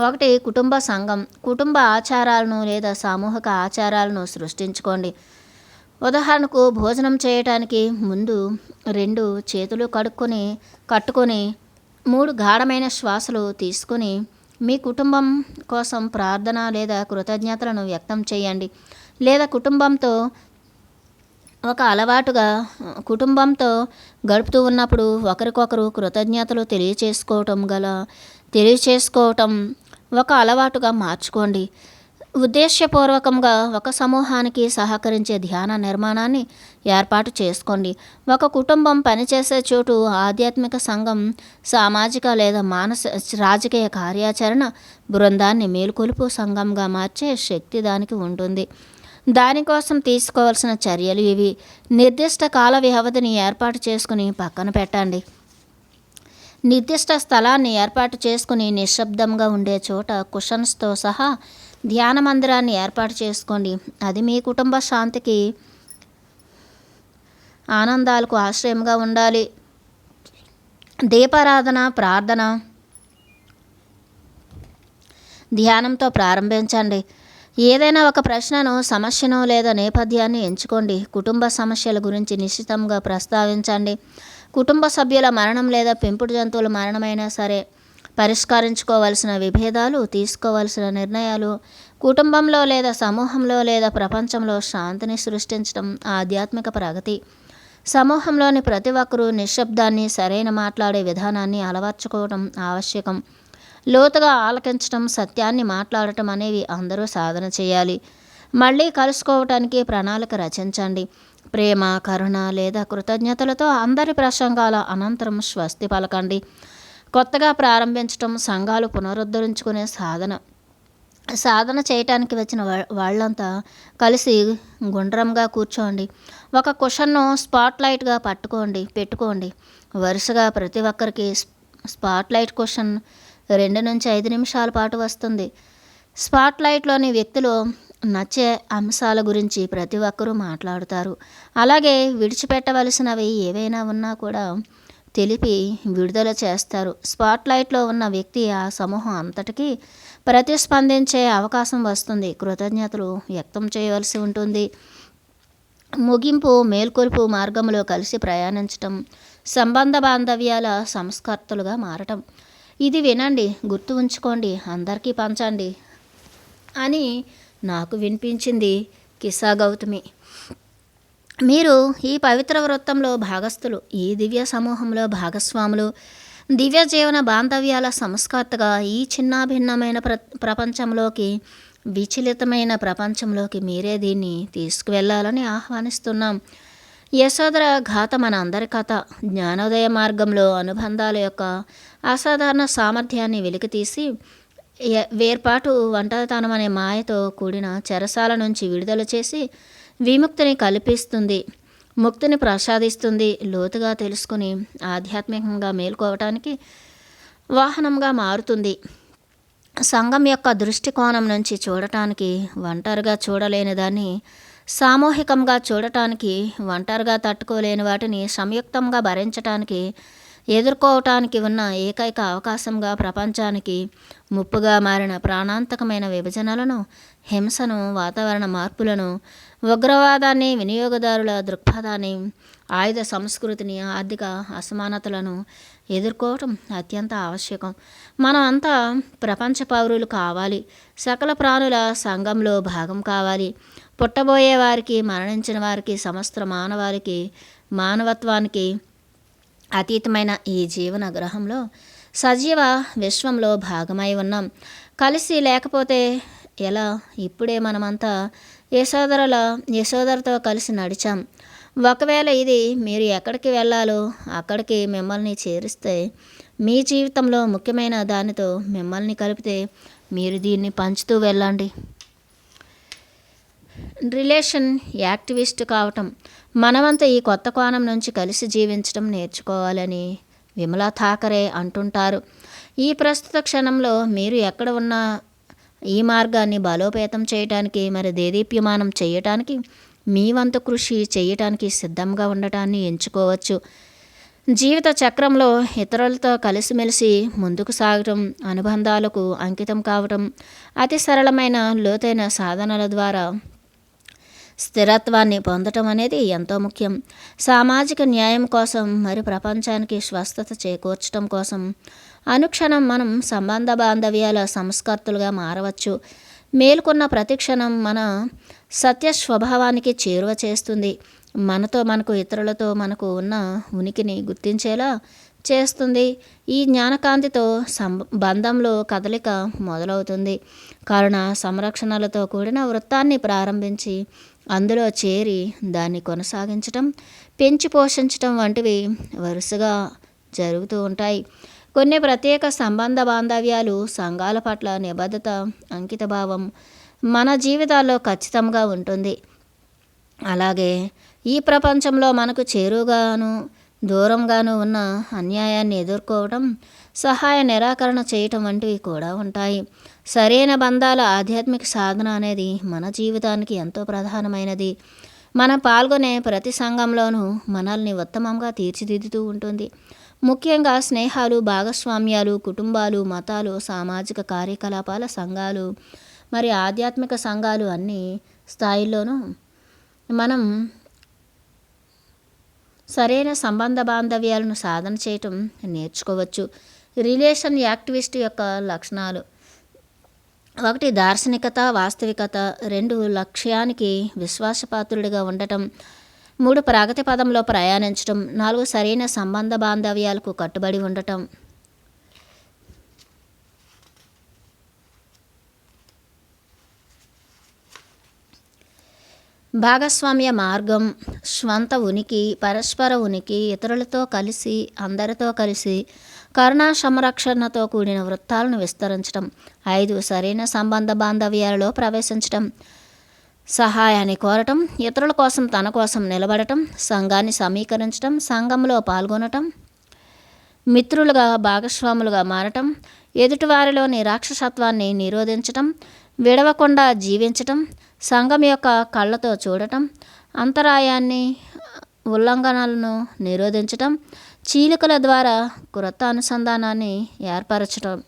1. కుటుంబ సంఘం. కుటుంబ ఆచారాలను లేదా సామూహిక ఆచారాలను సృష్టించుకోండి. ఉదాహరణకు, భోజనం చేయటానికి ముందు 2 చేతులు కట్టుకొని 3 గాఢమైన శ్వాసలు తీసుకుని మీ కుటుంబం కోసం ప్రార్థన లేదా కృతజ్ఞతలను వ్యక్తం చేయండి. లేదా కుటుంబంతో గడుపుతూ ఉన్నప్పుడు ఒకరికొకరు కృతజ్ఞతలు తెలియచేసుకోవటం ఒక అలవాటుగా మార్చుకోండి. ఉద్దేశ్యపూర్వకంగా ఒక సమూహానికి సహకరించే ధ్యాన నిర్మాణాన్ని ఏర్పాటు చేసుకోండి. ఒక కుటుంబం పనిచేసే చోటు ఆధ్యాత్మిక సంఘం సామాజిక లేదా రాజకీయ కార్యాచరణ బృందాన్ని మేలుకొలుపు సంఘంగా మార్చే శక్తి దానికి ఉంటుంది. దానికోసం తీసుకోవాల్సిన చర్యలు ఇవి: నిర్దిష్ట కాల వ్యవధిని ఏర్పాటు చేసుకుని పక్కన పెట్టండి. నిర్దిష్ట స్థలాన్ని ఏర్పాటు చేసుకుని నిశ్శబ్దంగా ఉండే చోట కుషన్స్తో సహా ధ్యాన మందిరాన్ని ఏర్పాటు చేసుకోండి. అది మీ కుటుంబ శాంతికి, ఆనందాలకు ఆశ్రయంగా ఉండాలి. దీపారాధన, ప్రార్థన, ధ్యానంతో ప్రారంభించండి. ఏదైనా ఒక ప్రశ్నను, సమస్యను లేదా నేపథ్యాన్ని ఎంచుకోండి. కుటుంబ సమస్యల గురించి నిశ్చితంగా ప్రస్తావించండి. కుటుంబ సభ్యుల మరణం లేదా పెంపుడు జంతువుల మరణమైనా సరే, పరిష్కరించుకోవాల్సిన విభేదాలు, తీసుకోవాల్సిన నిర్ణయాలు, కుటుంబంలో లేదా సమూహంలో లేదా ప్రపంచంలో శాంతిని సృష్టించడం ఆధ్యాత్మిక ప్రగతి. సమూహంలోని ప్రతి ఒక్కరూ నిశ్శబ్దాన్ని, సరైన మాట్లాడే విధానాన్ని అలవర్చుకోవడం ఆవశ్యకం. లోతుగా ఆలకించడం, సత్యాన్ని మాట్లాడటం అనేవి అందరూ సాధన చేయాలి. మళ్ళీ కలుసుకోవటానికి ప్రణాళిక రచించండి. ప్రేమ, కరుణ లేదా కృతజ్ఞతలతో అందరి ప్రసంగాల అనంతరం స్వస్తి పలకండి. కొత్తగా ప్రారంభించటం, సంఘాలు పునరుద్ధరించుకునే సాధన చేయటానికి వచ్చిన వాళ్ళంతా కలిసి గుండ్రంగా కూర్చోండి. ఒక కుషన్ను స్పాట్లైట్గా పెట్టుకోండి. వరుసగా ప్రతి ఒక్కరికి స్పాట్లైట్ కుషన్ 2 నుంచి 5 నిమిషాల పాటు వస్తుంది. స్పాట్లైట్లోని వ్యక్తులు నచ్చే అంశాల గురించి ప్రతి ఒక్కరూ మాట్లాడుతారు. అలాగే విడిచిపెట్టవలసినవి ఏవైనా ఉన్నా కూడా తెలిపి విడుదల చేస్తారు. స్పాట్లైట్లో ఉన్న వ్యక్తి ఆ సమూహం అంతటికీ ప్రతిస్పందించే అవకాశం వస్తుంది. కృతజ్ఞతలు వ్యక్తం చేయవలసి ఉంటుంది. ముగింపు: మేల్కొల్పు మార్గంలో కలిసి ప్రయాణించటం, సంబంధ బాంధవ్యాల సంస్కర్తలుగా మారటం. ఇది వినండి, గుర్తు ఉంచుకోండి, అందరికీ పంచండి అని నాకు వినిపించింది కిసా గౌతమి. మీరు ఈ పవిత్ర వృత్తంలో భాగస్థులు, ఈ దివ్య సమూహంలో భాగస్వాములు. దివ్య జీవన బాంధవ్యాల సంస్కర్తగా ఈ చిన్నాభిన్నమైన ప్రపంచంలోకి, విచలితమైన ప్రపంచంలోకి మీరే దీన్ని తీసుకువెళ్ళాలని ఆహ్వానిస్తున్నాం. యశోదర గాథ మన అందరి కథ. జ్ఞానోదయ మార్గంలో అనుబంధాల యొక్క అసాధారణ సామర్థ్యాన్ని వెలికితీసి వేర్పాటు, ఒంటరితనం అనే మాయతో కూడిన చెరసాల నుంచి విడుదల చేసి విముక్తిని కల్పిస్తుంది, ముక్తిని ప్రసాదిస్తుంది. లోతుగా తెలుసుకుని ఆధ్యాత్మికంగా మేల్కోవటానికి వాహనంగా మారుతుంది. సంఘం యొక్క దృష్టికోణం నుంచి చూడటానికి, ఒంటరిగా చూడలేని దాన్ని సామూహికంగా చూడటానికి, ఒంటరిగా తట్టుకోలేని వాటిని సంయుక్తంగా భరించటానికి, ఎదుర్కోవటానికి ఉన్న ఏకైక అవకాశంగా ప్రపంచానికి ముప్పుగా మారిన ప్రాణాంతకమైన విభజనలను, హింసను, వాతావరణ మార్పులను, ఉగ్రవాదాన్ని, వినియోగదారుల దృక్పథాన్ని, ఆయుధ సంస్కృతిని, ఆర్థిక అసమానతలను ఎదుర్కోవటం అత్యంత ఆవశ్యకం. మనం అంతా ప్రపంచ పౌరులు కావాలి. సకల ప్రాణుల సంఘంలో భాగం కావాలి. పుట్టబోయే వారికి, మరణించిన వారికి, సమస్త మానవత్వానికి అతీతమైన ఈ జీవన గ్రహంలో, సజీవ విశ్వంలో భాగమై ఉన్నాం. కలిసి లేకపోతే ఎలా? ఇప్పుడే మనమంతా యశోదరతో కలిసి నడిచాం. ఒకవేళ ఇది మీరు ఎక్కడికి వెళ్ళాలో అక్కడికి మిమ్మల్ని చేరిస్తే, మీ జీవితంలో ముఖ్యమైన దానితో మిమ్మల్ని కలిపితే, మీరు దీన్ని పంచుతూ వెళ్ళండి. రిలేషన్ యాక్టివిస్ట్ కావటం. మనమంతా ఈ కొత్త కోణం నుంచి కలిసి జీవించడం నేర్చుకోవాలని విమలా థాకరే అంటుంటారు. ఈ ప్రస్తుత క్షణంలో మీరు ఎక్కడ ఉన్నా ఈ మార్గాన్ని బలోపేతం చేయటానికి, మరి దేదీప్యమానం చేయటానికి, మీ వంతు కృషి చేయటానికి సిద్ధంగా ఉండటాన్ని ఎంచుకోవచ్చు. జీవిత చక్రంలో ఇతరులతో కలిసిమెలిసి ముందుకు సాగటం, అనుబంధాలకు అంకితం కావటం, అతి సరళమైన లోతైన సాధనల ద్వారా స్థిరత్వాన్ని పొందటం అనేది ఎంతో ముఖ్యం. సామాజిక న్యాయం కోసం, మరి ప్రపంచానికి స్వస్థత చేకూర్చడం కోసం అనుక్షణం మనం సంబంధ బాంధవ్యాల సంస్కర్తలుగా మారవచ్చు. మేల్కొన్న ప్రతిక్షణం మన సత్య స్వభావానికి చేరువ చేస్తుంది. మనతో మనకు, ఇతరులతో మనకు ఉన్న ఉనికిని గుర్తించేలా చేస్తుంది. ఈ జ్ఞానకాంతితో బంధంలో కదలిక మొదలవుతుంది. కరుణ సంరక్షణలతో కూడిన వృత్తాన్ని ప్రారంభించి అందులో చేరి దాన్ని కొనసాగించటం, పెంచి పోషించటం వంటివి వరుసగా జరుగుతూ ఉంటాయి. కొన్ని ప్రత్యేక సంబంధ బాంధవ్యాలు, సంఘాల పట్ల నిబద్ధత, అంకితభావం మన జీవితాల్లో ఖచ్చితంగా ఉంటుంది. అలాగే ఈ ప్రపంచంలో మనకు చేరుగాను దూరంగాను ఉన్న అన్యాయాన్ని ఎదుర్కోవటం, సహాయ నిరాకరణ చేయటం వంటివి కూడా ఉంటాయి. సరైన బంధాల ఆధ్యాత్మిక సాధన అనేది మన జీవితానికి ఎంతో ప్రధానమైనది. మనం పాల్గొనే ప్రతి సంఘంలోనూ మనల్ని ఉత్తమంగా తీర్చిదిద్దుతూ ఉంటుంది. ముఖ్యంగా స్నేహాలు, భాగస్వామ్యాలు, కుటుంబాలు, మతాలు, సామాజిక కార్యకలాపాల సంఘాలు, మరి ఆధ్యాత్మిక సంఘాలు అన్ని స్థాయిల్లోనూ మనం సరైన సంబంధ బాంధవ్యాలను సాధన చేయటం నేర్చుకోవచ్చు. రిలేషన్ యాక్టివిస్ట్ యొక్క లక్షణాలు: 1 దార్శనికత, వాస్తవికత. 2 లక్ష్యానికి విశ్వాసపాత్రుడిగా ఉండటం. 3 ప్రగతి పదంలో ప్రయాణించటం. 4 సరైన సంబంధ బాంధవ్యాలకు కట్టుబడి ఉండటం. భాగస్వామ్య మార్గం: స్వంత ఉనికి, పరస్పర ఉనికి, ఇతరులతో కలిసి, అందరితో కలిసి కరుణా సంరక్షణతో కూడిన వృత్తాలను విస్తరించడం. 5 సరైన సంబంధ బాంధవ్యాలలో ప్రవేశించటం. సహాయాన్ని కోరటం, ఇతరుల కోసం తన కోసం నిలబడటం, సంఘాన్ని సమీకరించటం, సంఘంలో పాల్గొనటం, మిత్రులుగా భాగస్వాములుగా మారటం, ఎదుటివారిలోని రాక్షసత్వాన్ని నిరోధించటం, విడవకుండా జీవించటం, సంఘం యొక్క కళ్ళతో చూడటం, అంతరాయాన్ని, ఉల్లంఘనలను నిరోధించటం, చీలికల ద్వారా కృత అనుసంధానాన్ని ఏర్పరచటం.